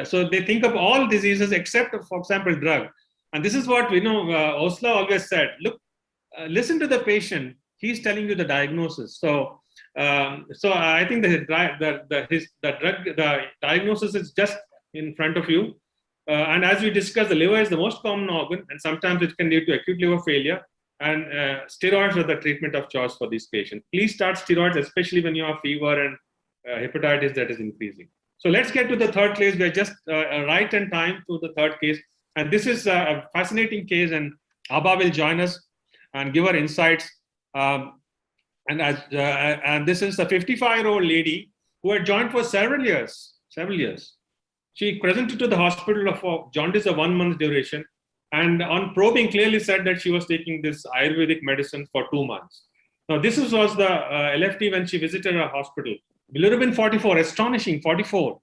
So they think of all diseases except, for example, drug. And this is what Osler always said. Look, listen to the patient. He's telling you the diagnosis. So I think the diagnosis is just in front of you. And as we discussed, the liver is the most common organ, and sometimes it can lead to acute liver failure. And steroids are the treatment of choice for these patients. Please start steroids, especially when you have fever and hepatitis that is increasing. So let's get to the third case. We're just right in time to the third case. And this is a fascinating case, and Abha will join us and give her insights. And this is a 55-year-old lady who had joined for several years. She presented to the hospital for jaundice of 1 month duration, and on probing clearly said that she was taking this Ayurvedic medicine for 2 months. Now this was the LFT when she visited her hospital. Bilirubin 44, astonishing, 44.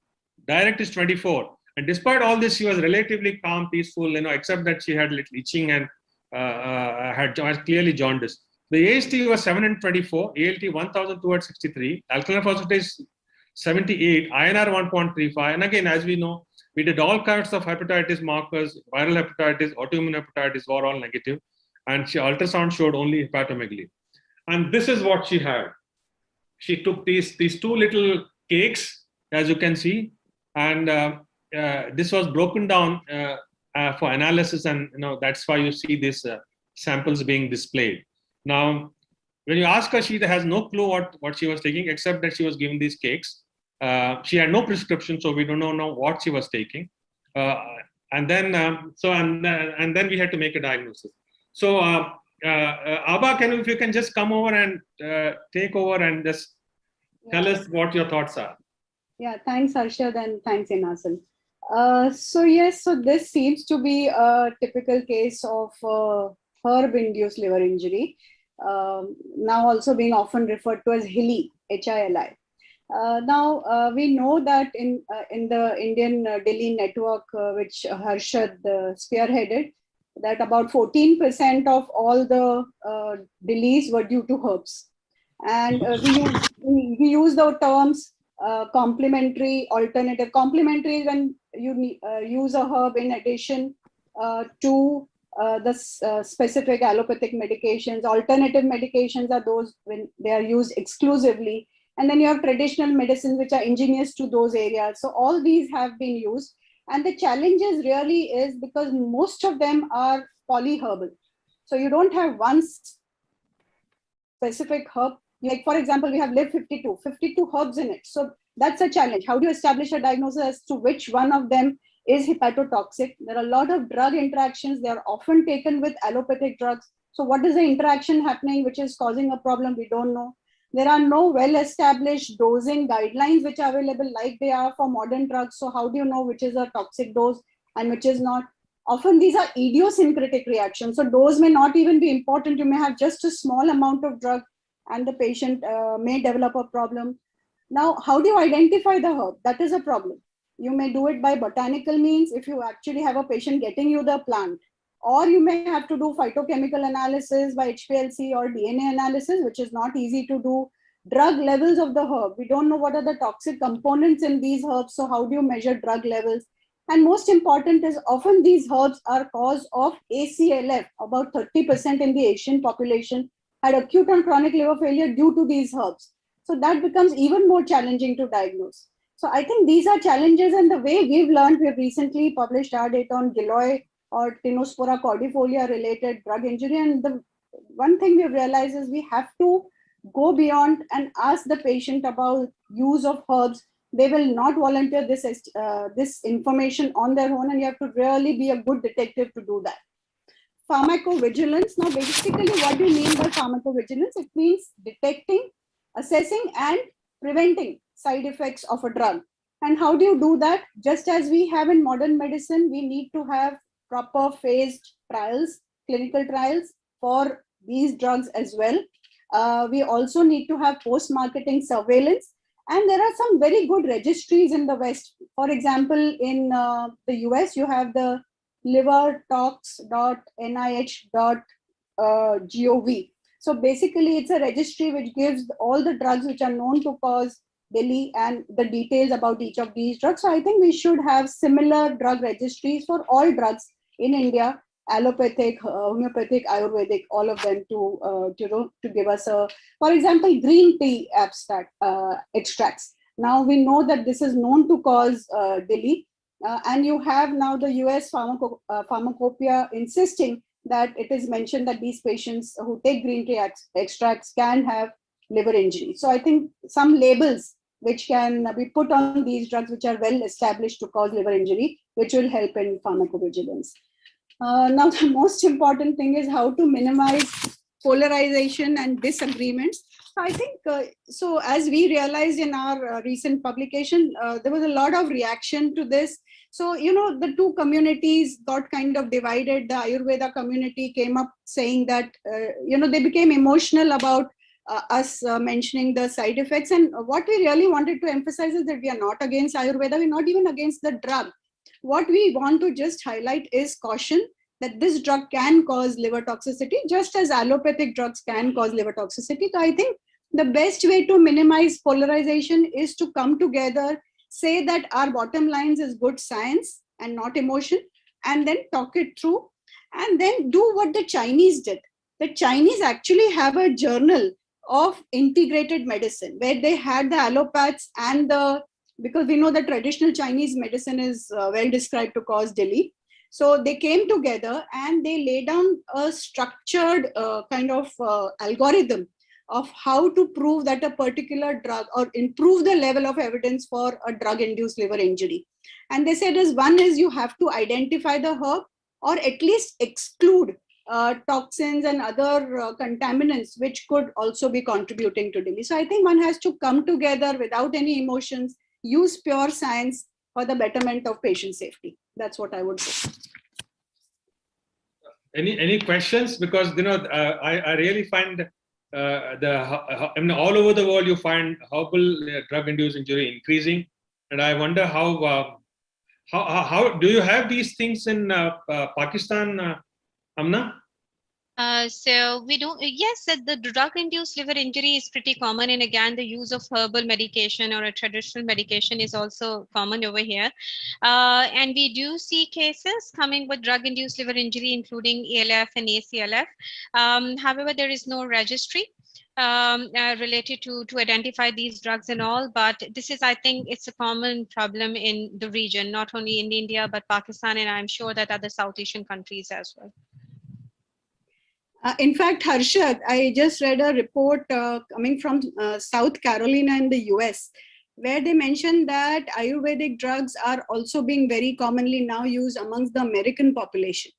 Direct is 24. And despite all this, she was relatively calm, peaceful, except that she had little itching and had clearly jaundice. The AST was 724, ALT 1,263, alkaline phosphatase 78, INR 1.35. And again, as we know, we did all kinds of hepatitis markers, viral hepatitis, autoimmune hepatitis were all negative. And she ultrasound showed only hepatomegaly. And this is what she had. She took these two little cakes, as you can see, and this was broken down for analysis, and that's why you see these samples being displayed. Now, when you ask her, she has no clue what she was taking, except that she was given these cakes. She had no prescription, so we don't know what she was taking. And then we had to make a diagnosis. So, Abha, if you can just come over and take over and just tell us what your thoughts are. Yeah, thanks, Arshad, and thanks, Inasal. So this seems to be a typical case of herb-induced liver injury, now also being often referred to as HILI, H-I-L-I. Now, we know that in the Indian Delhi network, which Harshad spearheaded, that about 14% of all the delays were due to herbs. And we use the terms complementary, alternative. Complementary is when you use a herb in addition to the specific allopathic medications. Alternative medications are those when they are used exclusively. And then you have traditional medicines which are ingenious to those areas. So all these have been used. And the challenges really is because most of them are polyherbal. So you don't have one specific herb. Like for example, we have LIV52 herbs in it. So that's a challenge. How do you establish a diagnosis as to which one of them is hepatotoxic? There are a lot of drug interactions. They are often taken with allopathic drugs. So what is the interaction happening which is causing a problem? We don't know. There are no well-established dosing guidelines which are available like they are for modern drugs. So how do you know which is a toxic dose and which is not? Often these are idiosyncratic reactions. So dose may not even be important. You may have just a small amount of drug and the patient may develop a problem. Now, how do you identify the herb? That is a problem. You may do it by botanical means if you actually have a patient getting you the plant. Or you may have to do phytochemical analysis by HPLC or DNA analysis, which is not easy to do. Drug levels of the herb. We don't know what are the toxic components in these herbs. So how do you measure drug levels? And most important is often these herbs are cause of ACLF. About 30% in the Asian population had acute and chronic liver failure due to these herbs. So that becomes even more challenging to diagnose. So I think these are challenges, and the way we've learned, we've recently published our data on Giloy or Tinospora cordifolia related drug injury. And the one thing we've realized is we have to go beyond and ask the patient about use of herbs. They will not volunteer this information on their own, and you have to really be a good detective to do that. Pharmacovigilance. Now, basically, what do you mean by pharmacovigilance? It means detecting, assessing, and preventing side effects of a drug. And how do you do that? Just as we have in modern medicine, we need to have proper phased trials, clinical trials for these drugs as well. We also need to have post-marketing surveillance. And there are some very good registries in the West. For example, in the US, you have the livertox.nih.gov. So basically, it's a registry which gives all the drugs which are known to cause DILI and the details about each of these drugs. So I think we should have similar drug registries for all drugs in India, allopathic, homeopathic, Ayurvedic, all of them to give us a, for example, green tea extracts. Now we know that this is known to cause DILI, and you have now the US pharmacopoeia insisting that it is mentioned that these patients who take green tea extracts can have liver injury. So I think some labels which can be put on these drugs which are well established to cause liver injury, which will help in pharmacovigilance. Now, the most important thing is how to minimize polarization and disagreements. I think, so as we realized in our recent publication, there was a lot of reaction to this. So, the two communities got kind of divided. The Ayurveda community came up saying that, they became emotional about us mentioning the side effects. And what we really wanted to emphasize is that we are not against Ayurveda. We're not even against the drug. What we want to just highlight is caution that this drug can cause liver toxicity, just as allopathic drugs can cause liver toxicity. So I think the best way to minimize polarization is to come together, say that our bottom lines is good science and not emotion, and then talk it through, and then do what the Chinese did. The Chinese actually have a journal of integrated medicine where they had the allopaths and because we know that traditional Chinese medicine is well described to cause DILI. So they came together and they laid down a structured kind of algorithm of how to prove that a particular drug or improve the level of evidence for a drug-induced liver injury. And they said one is you have to identify the herb or at least exclude toxins and other contaminants which could also be contributing to DILI. So I think one has to come together without any emotions, use pure science for the betterment of patient safety. That's what I would say. Any questions? Because I really find all over the world you find herbal drug-induced injury increasing, and I wonder how do you have these things in Pakistan, Amna? So we don't, yes, the drug-induced liver injury is pretty common. And again, the use of herbal medication or a traditional medication is also common over here. And we do see cases coming with drug-induced liver injury, including ELF and ACLF. However, there is no registry related to identify these drugs and all, but this is, I think it's a common problem in the region, not only in India, but Pakistan, and I'm sure that other South Asian countries as well. In fact, Harshad, I just read a report coming from South Carolina in the US, where they mentioned that Ayurvedic drugs are also being very commonly now used amongst the American population.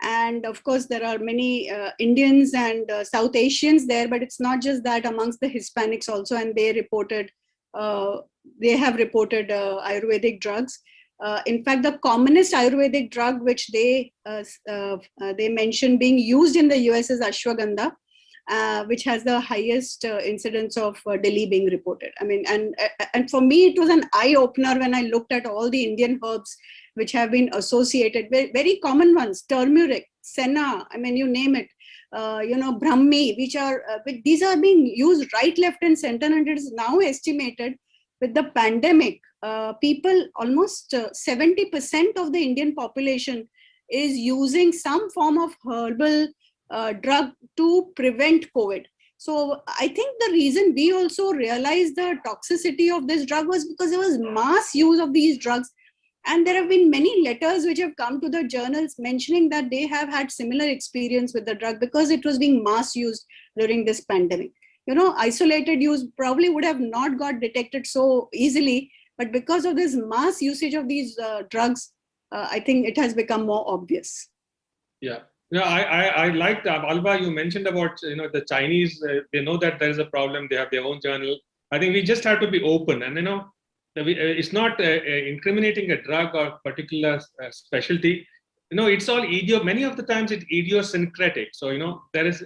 And of course, there are many Indians and South Asians there, but it's not just that, amongst the Hispanics also, and they have reported Ayurvedic drugs. In fact, the commonest Ayurvedic drug which they mentioned being used in the US is ashwagandha, which has the highest incidence of DILI being reported. I mean, and for me, it was an eye opener when I looked at all the Indian herbs which have been associated with very common ones: turmeric, senna, I mean, you name it. Brahmi, these are being used right, left, and center, and it is now estimated with the pandemic. People, almost 70% of the Indian population is using some form of herbal drug to prevent COVID. So I think the reason we also realized the toxicity of this drug was because there was mass use of these drugs. And there have been many letters which have come to the journals mentioning that they have had similar experience with the drug because it was being mass used during this pandemic. Isolated use probably would have not got detected so easily, but because of this mass usage of these drugs, I think it has become more obvious. Yeah, I liked Alba. You mentioned about the Chinese. They know that there is a problem. They have their own journal. I think we just have to be open, and it's not incriminating a drug or particular specialty. It's all many of the times it's idiosyncratic. So there is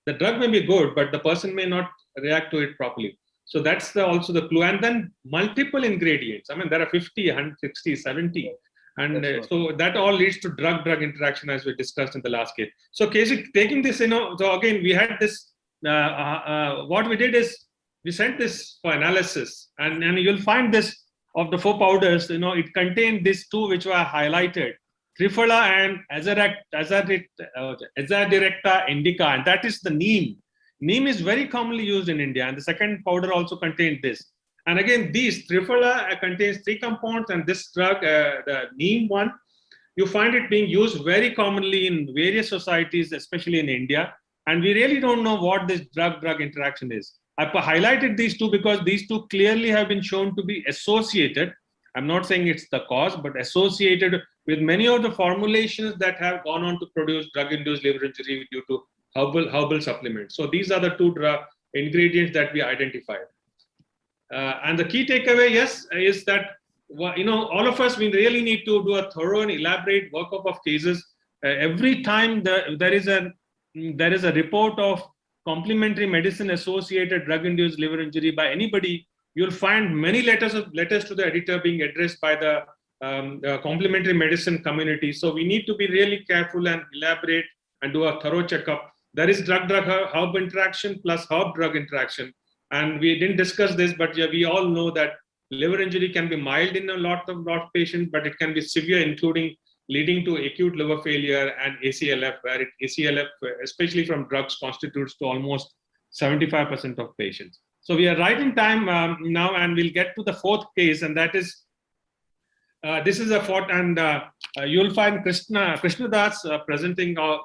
the drug may be good, but the person may not react to it properly. So that's also the clue. And then multiple ingredients. I mean, there are 50, 160, 70. And so that all leads to drug-drug interaction, as we discussed in the last case. So Casey, taking this, so again, we had this, what we did is we sent this for analysis, and you'll find this of the 4 powders, it contained these 2 which were highlighted, Triphala and Azadirachta indica, and that is the neem. Neem is very commonly used in India, and the second powder also contained this. And again, these Triphala contains 3 compounds, and this drug, the neem one, you find it being used very commonly in various societies, especially in India. And we really don't know what this drug-drug interaction is. I highlighted these 2 because these 2 clearly have been shown to be associated. I'm not saying it's the cause, but associated with many of the formulations that have gone on to produce drug-induced liver injury due to herbal supplements. So these are the 2 ingredients that we identified. And the key takeaway, yes, is that all of us, we really need to do a thorough and elaborate workup of cases. Every time there is a report of complementary medicine associated drug-induced liver injury by anybody, you'll find many letters to the editor being addressed by the complementary medicine community. So we need to be really careful and elaborate and do a thorough checkup. There is drug-drug herb interaction plus herb-drug interaction. And we didn't discuss this, but yeah, we all know that liver injury can be mild in a lot of patients, but it can be severe, including leading to acute liver failure and ACLF, where ACLF, especially from drugs, constitutes to almost 75% of patients. So we are right in time now, and we'll get to the fourth case, and that is, this is a fourth, and you'll find Krishna Das presenting or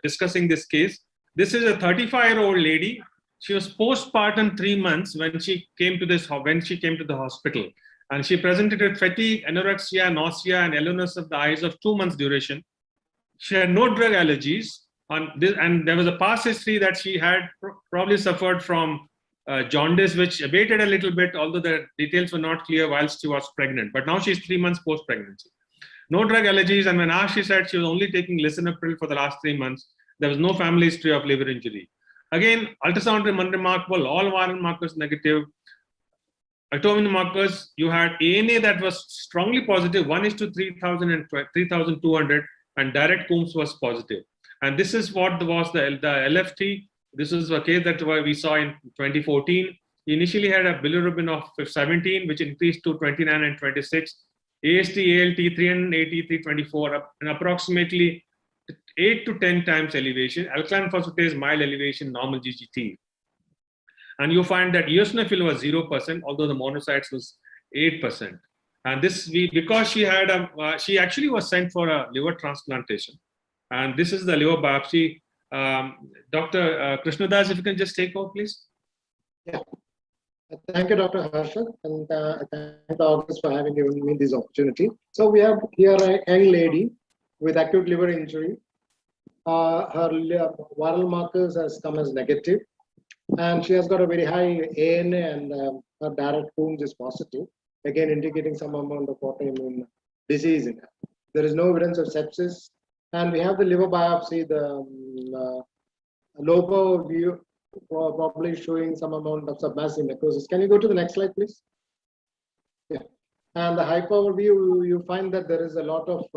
discussing this case. This is a 35-year-old lady. She was postpartum 3 months when she came to the hospital, and she presented with fatigue, anorexia, nausea, and yellowness of the eyes of 2 months duration. She had no drug allergies, and there was a past history that she had probably suffered from jaundice, which abated a little bit, although the details were not clear whilst she was pregnant. But now she's 3 months post-pregnancy. No drug allergies, and when asked, she said she was only taking lisinopril for the last 3 months. There was no family history of liver injury. Again, ultrasound unremarkable, all viral markers negative. Atomic markers, you had ANA that was strongly positive, 1:3,000 and 3,200, and direct Coombs was positive. And this is what was the LFT. This is a case that we saw in 2014. He initially had a bilirubin of 17, which increased to 29 and 26. AST, ALT, 380, 324, and approximately 8 to 10 times elevation. Alkaline phosphatase, mild elevation, normal GGT. And you find that eosinophil was 0%, although the monocytes was 8%. And this, because she had she actually was sent for a liver transplantation. And this is the liver biopsy. Dr. Krishna Das, if you can just take over, please. Yeah. Thank you, Dr. Harshad, and thank the audience for having given me this opportunity. So we have here a young lady with acute liver injury. Her viral markers has come as negative, and she has got a very high ANA, and her direct Coombs is positive, again indicating some amount of autoimmune disease in her. There is no evidence of sepsis, and we have the liver biopsy, the low power view, probably showing some amount of submassive necrosis. Can you go to the next slide, please? Yeah. And the high power view, you find that there is a lot of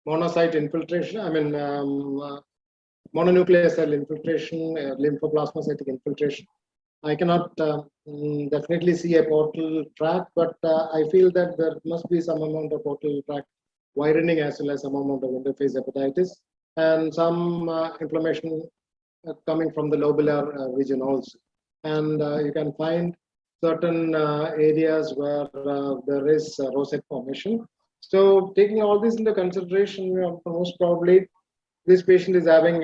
monocyte infiltration, mononuclear cell infiltration, lymphoplasmacytic infiltration. I cannot definitely see a portal tract, but I feel that there must be some amount of portal tract widening as well as some amount of interface hepatitis, and some inflammation coming from the lobular region also. And you can find certain areas where there is rosette formation. So taking all this into consideration, most probably this patient is having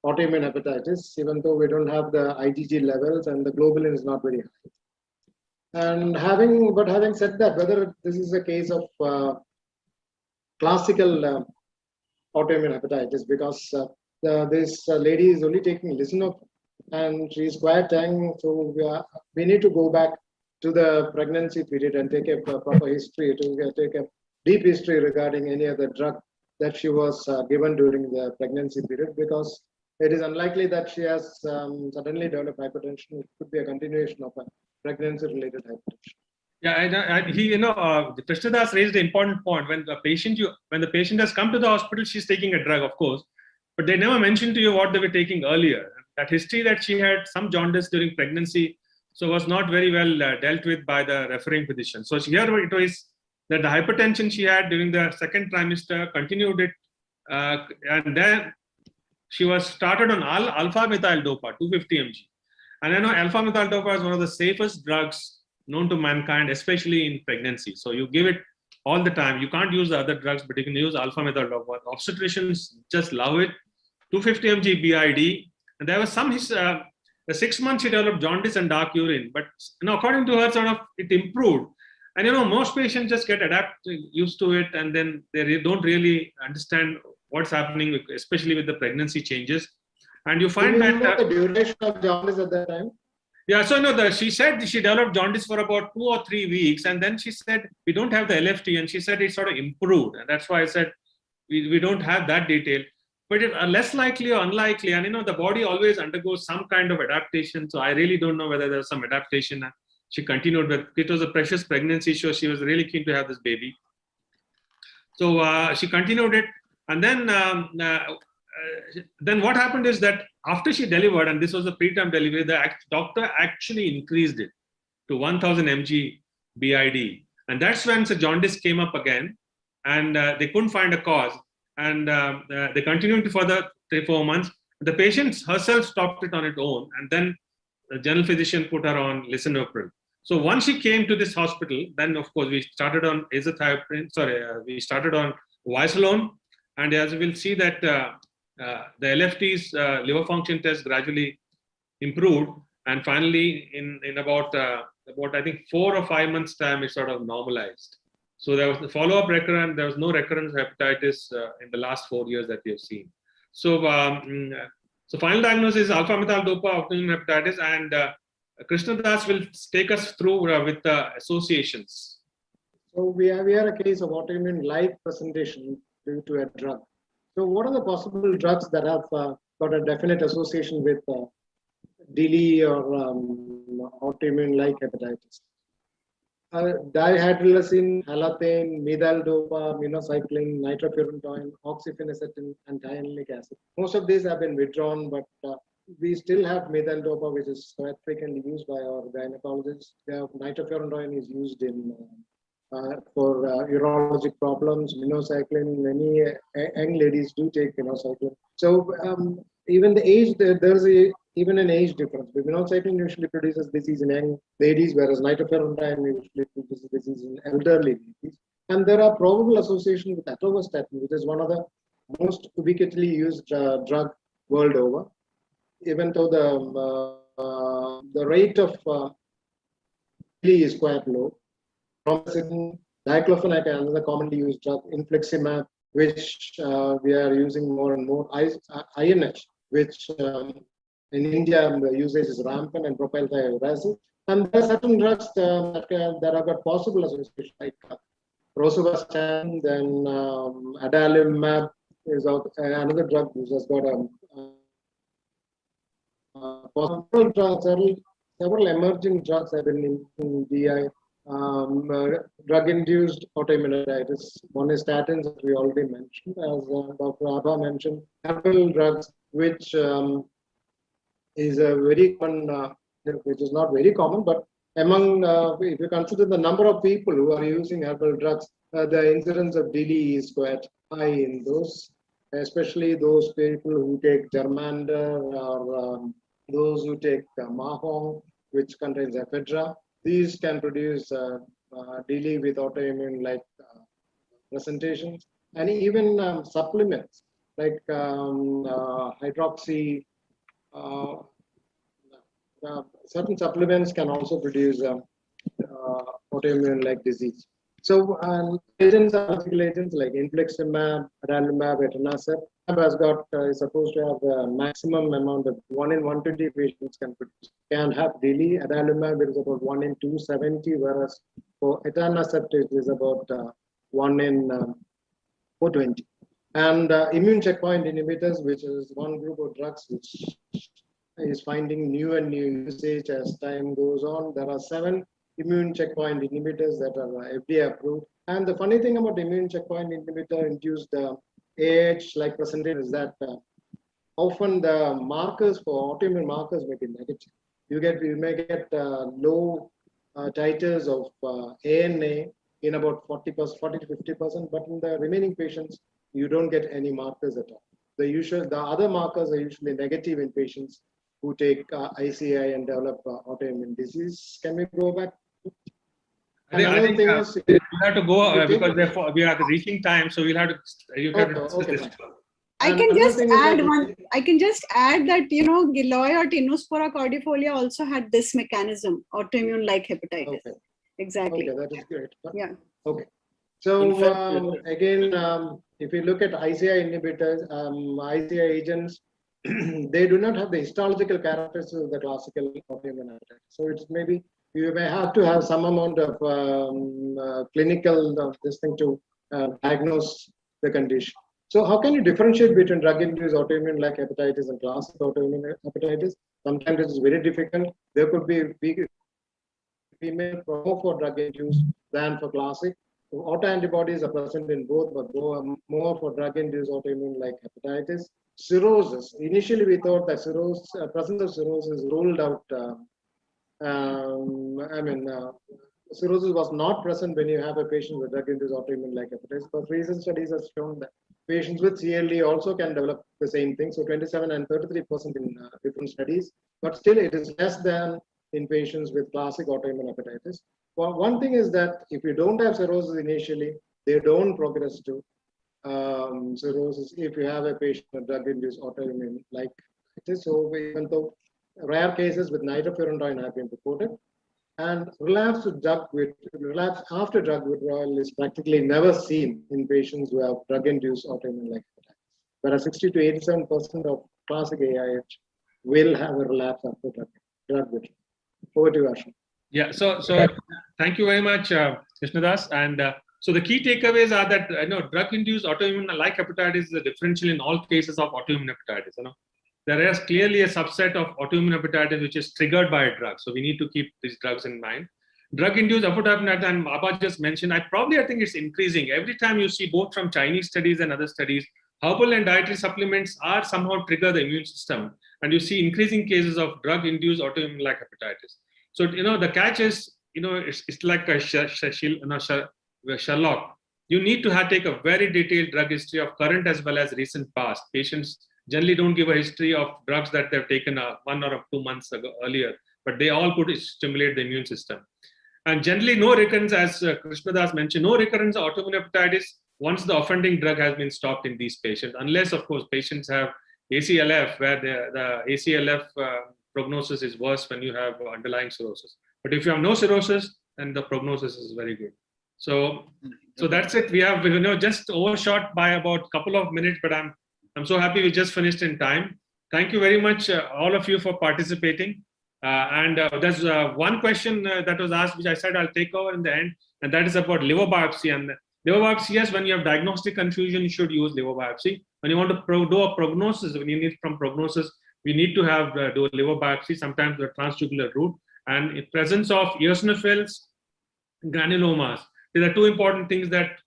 autoimmune hepatitis, even though we don't have the IgG levels and the globulin is not very high. And having said that, whether this is a case of classical autoimmune hepatitis, because this lady is only taking lisinopril and she is quite young, so we need to go back to the pregnancy period and take a proper history, to take a deep history regarding any other drug that she was given during the pregnancy period, because it is unlikely that she has suddenly developed hypertension. It could be a continuation of a pregnancy-related hypertension. Yeah, Krishna Das raised an important point. When the patient has come to the hospital, she's taking a drug, of course, but they never mentioned to you what they were taking earlier. That history that she had some jaundice during pregnancy, so was not very well dealt with by the referring physician. So here it was that the hypertension she had during the second trimester continued it, and then she was started on alpha-methyl dopa, 250 mg. And I know alpha-methyl dopa is one of the safest drugs known to mankind, especially in pregnancy. So you give it all the time. You can't use the other drugs, but you can use alpha-methyl dopa. Obstetricians just love it. 250 mg BID. And there was some, the 6 months she developed jaundice and dark urine, but according to her, sort of it improved. And most patients just get used to it, and then they don't really understand what's happening, especially with the pregnancy changes. And you find that the duration of jaundice at that time. Yeah, so she said she developed jaundice for about 2 or 3 weeks, and then she said we don't have the LFT, and she said it sort of improved, and that's why I said we don't have that detail. But it less likely or unlikely, and the body always undergoes some kind of adaptation. So I really don't know whether there's some adaptation she continued with. It was a precious pregnancy, so she was really keen to have this baby. So she continued it, and then then what happened is that after she delivered, and this was a preterm delivery, the doctor actually increased it to 1000 mg BID. And that's when the jaundice came up again, and they couldn't find a cause. And they continued for the 3-4 months. The patient herself stopped it on its own, and then the general physician put her on lisinopril. So once she came to this hospital, then of course we started on azathioprine. We started on Visolone, and as we'll see that the LFT's liver function test gradually improved, and finally in about I think 4 or 5 months time it sort of normalized. So there was the follow-up recurrence. There was no recurrence of hepatitis in the last 4 years that we have seen. So so final diagnosis is alpha-methyl-dopa autoimmune hepatitis, and Krishna Das will take us through with the associations. So we are a case of autoimmune-like presentation due to a drug. So what are the possible drugs that have got a definite association with DILI or autoimmune-like hepatitis? Dihydrolysine, halathane, methyl-dopa, minocycline, nitrofurantoin, oxyphenecytin, and thionylic acid. Most of these have been withdrawn, but we still have methyl-dopa, which is quite frequently used by our gynecologists. Nitrofurantoin is used in for urologic problems. Minocycline, many young ladies do take minocycline. So even the age, there's even an age difference. The minocycline usually produces disease in young ladies, whereas nitrofurantoin usually produces disease in elderly ladies. And there are probable associations with atorvastatin, which is one of the most ubiquitously used drug world over. Even though the rate of is quite low. Diclofenac, another commonly used drug, infliximab, which we are using more and more. INH, which in India the usage is rampant, and propylthiouracil. And there are certain drugs that have got possible association, like rosuvastatin, then adalimumab is another drug which has got possible drugs. Several emerging drugs have been in DI. Drug-induced autoimmune hepatitis. One is statins, that we already mentioned, as Dr. Abha mentioned. Herbal drugs, which is a very common, which is not very common, but among, if you consider the number of people who are using herbal drugs, the incidence of DILI is quite high in those, especially those people who take Germander or those who take Mahong, which contains ephedra. These can produce DILI with autoimmune-like presentations, and even supplements like hydroxy. Certain supplements can also produce autoimmune-like disease. So agents are physical agents like infliximab, adalimumab, etanercept has got is supposed to have the maximum amount of 1 in 120 patients can have DILI. Adalimumab is about 1 in 270, whereas for etanercept it is about 1 in 420. And immune checkpoint inhibitors, which is one group of drugs which is finding new and new usage as time goes on. There are 7 immune checkpoint inhibitors that are FDA approved. And the funny thing about immune checkpoint inhibitor induced AH-like presentation is that often the markers for autoimmune markers may be negative. You may get low titers of ANA in about 40% to 50%, but in the remaining patients, you don't get any markers at all. The other markers are usually negative in patients who take ICI and develop autoimmune disease. Can we go back? I think we'll have to go because we are reaching time, so we'll have to. Okay. I can just add one. I can just add that Giloy or Tinospora cordifolia also had this mechanism, autoimmune-like hepatitis. Okay. Exactly. Okay, that is great. Yeah. Okay. So again, if you look at ICI inhibitors, ICI agents, they do not have the histological characteristics of the classical autoimmune hepatitis. So it's maybe you may have to have some amount of clinical this thing to diagnose the condition. So how can you differentiate between drug-induced autoimmune-like hepatitis and classic autoimmune hepatitis? Sometimes it is very difficult. There could be female more for drug-induced than for classic. Autoantibodies are present in both, but more for drug-induced autoimmune-like hepatitis. cirrhosis. Initially, we thought that presence of cirrhosis ruled out. Cirrhosis was not present when you have a patient with drug-induced autoimmune like hepatitis, but recent studies have shown that patients with CLD also can develop the same thing. So 27 and 33% in different studies, but still it is less than in patients with classic autoimmune hepatitis. Well, one thing is that if you don't have cirrhosis initially, they don't progress to cirrhosis if you have a patient with drug-induced autoimmune like hepatitis. So even though rare cases with nitrofurantoin have been reported, and relapse after drug withdrawal is practically never seen in patients who have drug-induced autoimmune like hepatitis. Whereas 60 to 87% of classic AIH will have a relapse after drug withdrawal. Over to you, Ashwin. Yeah, so thank you very much, Krishnadas. And so the key takeaways are that drug-induced autoimmune like hepatitis is a differential in all cases of autoimmune hepatitis. There is clearly a subset of autoimmune hepatitis which is triggered by a drug. So we need to keep these drugs in mind. Drug-induced autoimmune, and Abha just mentioned, I think it's increasing. Every time you see both from Chinese studies and other studies, herbal and dietary supplements are somehow trigger the immune system. And you see increasing cases of drug-induced autoimmune like hepatitis. So, the catch is, it's like a Sherlock. You need to take a very detailed drug history of current as well as recent past. Patients generally don't give a history of drugs that they've taken 1 or 2 months ago earlier, but they all could stimulate the immune system. And generally no recurrence, as Krishnadas mentioned, no recurrence of autoimmune hepatitis once the offending drug has been stopped in these patients, unless of course patients have ACLF, where the ACLF prognosis is worse when you have underlying cirrhosis. But if you have no cirrhosis, then the prognosis is very good. So that's it. We have just overshot by about a couple of minutes, but I'm so happy we just finished in time. Thank you very much, all of you, for participating. And there's one question that was asked, which I said I'll take over in the end, and that is about liver biopsy. And liver biopsy, yes, when you have diagnostic confusion, you should use liver biopsy. When you want to do a prognosis, when you need from prognosis, we need to have do a liver biopsy, sometimes the transjugular route. And in presence of eosinophils, granulomas, these are two important things that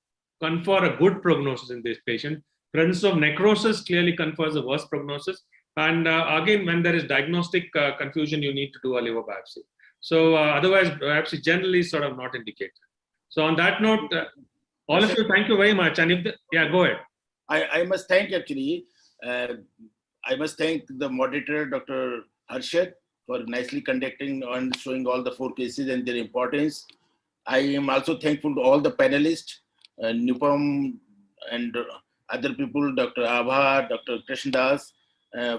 confer a good prognosis in this patient. Presence of necrosis clearly confers a worse prognosis. And again, when there is diagnostic confusion, you need to do a liver biopsy. So otherwise, biopsy generally sort of not indicated. So on that note, all of you, thank you very much. And yeah, go ahead. I must thank actually, I must thank the moderator, Dr. Harshad, for nicely conducting and showing all the 4 cases and their importance. I am also thankful to all the panelists, Nupam and other people, Dr. Abha, Dr. Krishnadas,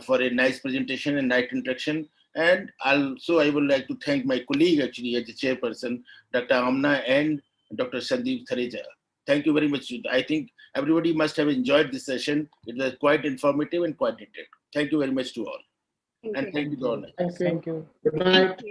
for a nice presentation and nice interaction. And also I would like to thank my colleague actually as the chairperson, Dr. Amna and Dr. Sandeep Thareja. Thank you very much. I think everybody must have enjoyed this session. It was quite informative and quite detailed. Thank you very much to all. Thank you to all. Thank you. Good night.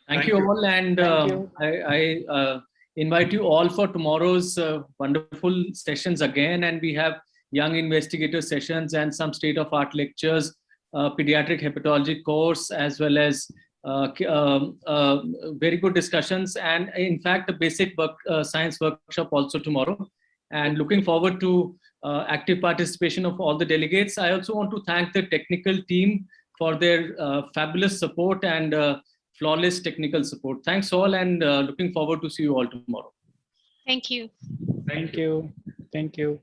Thank you all, and I invite you all for tomorrow's wonderful sessions again, and we have young investigator sessions and some state-of-art lectures, pediatric hepatology course, as well as very good discussions, and in fact a basic science workshop also tomorrow. And looking forward to active participation of all the delegates. I also want to thank the technical team for their fabulous support and flawless technical support. Thanks all, and looking forward to see you all tomorrow. Thank you. Thank you. Thank you.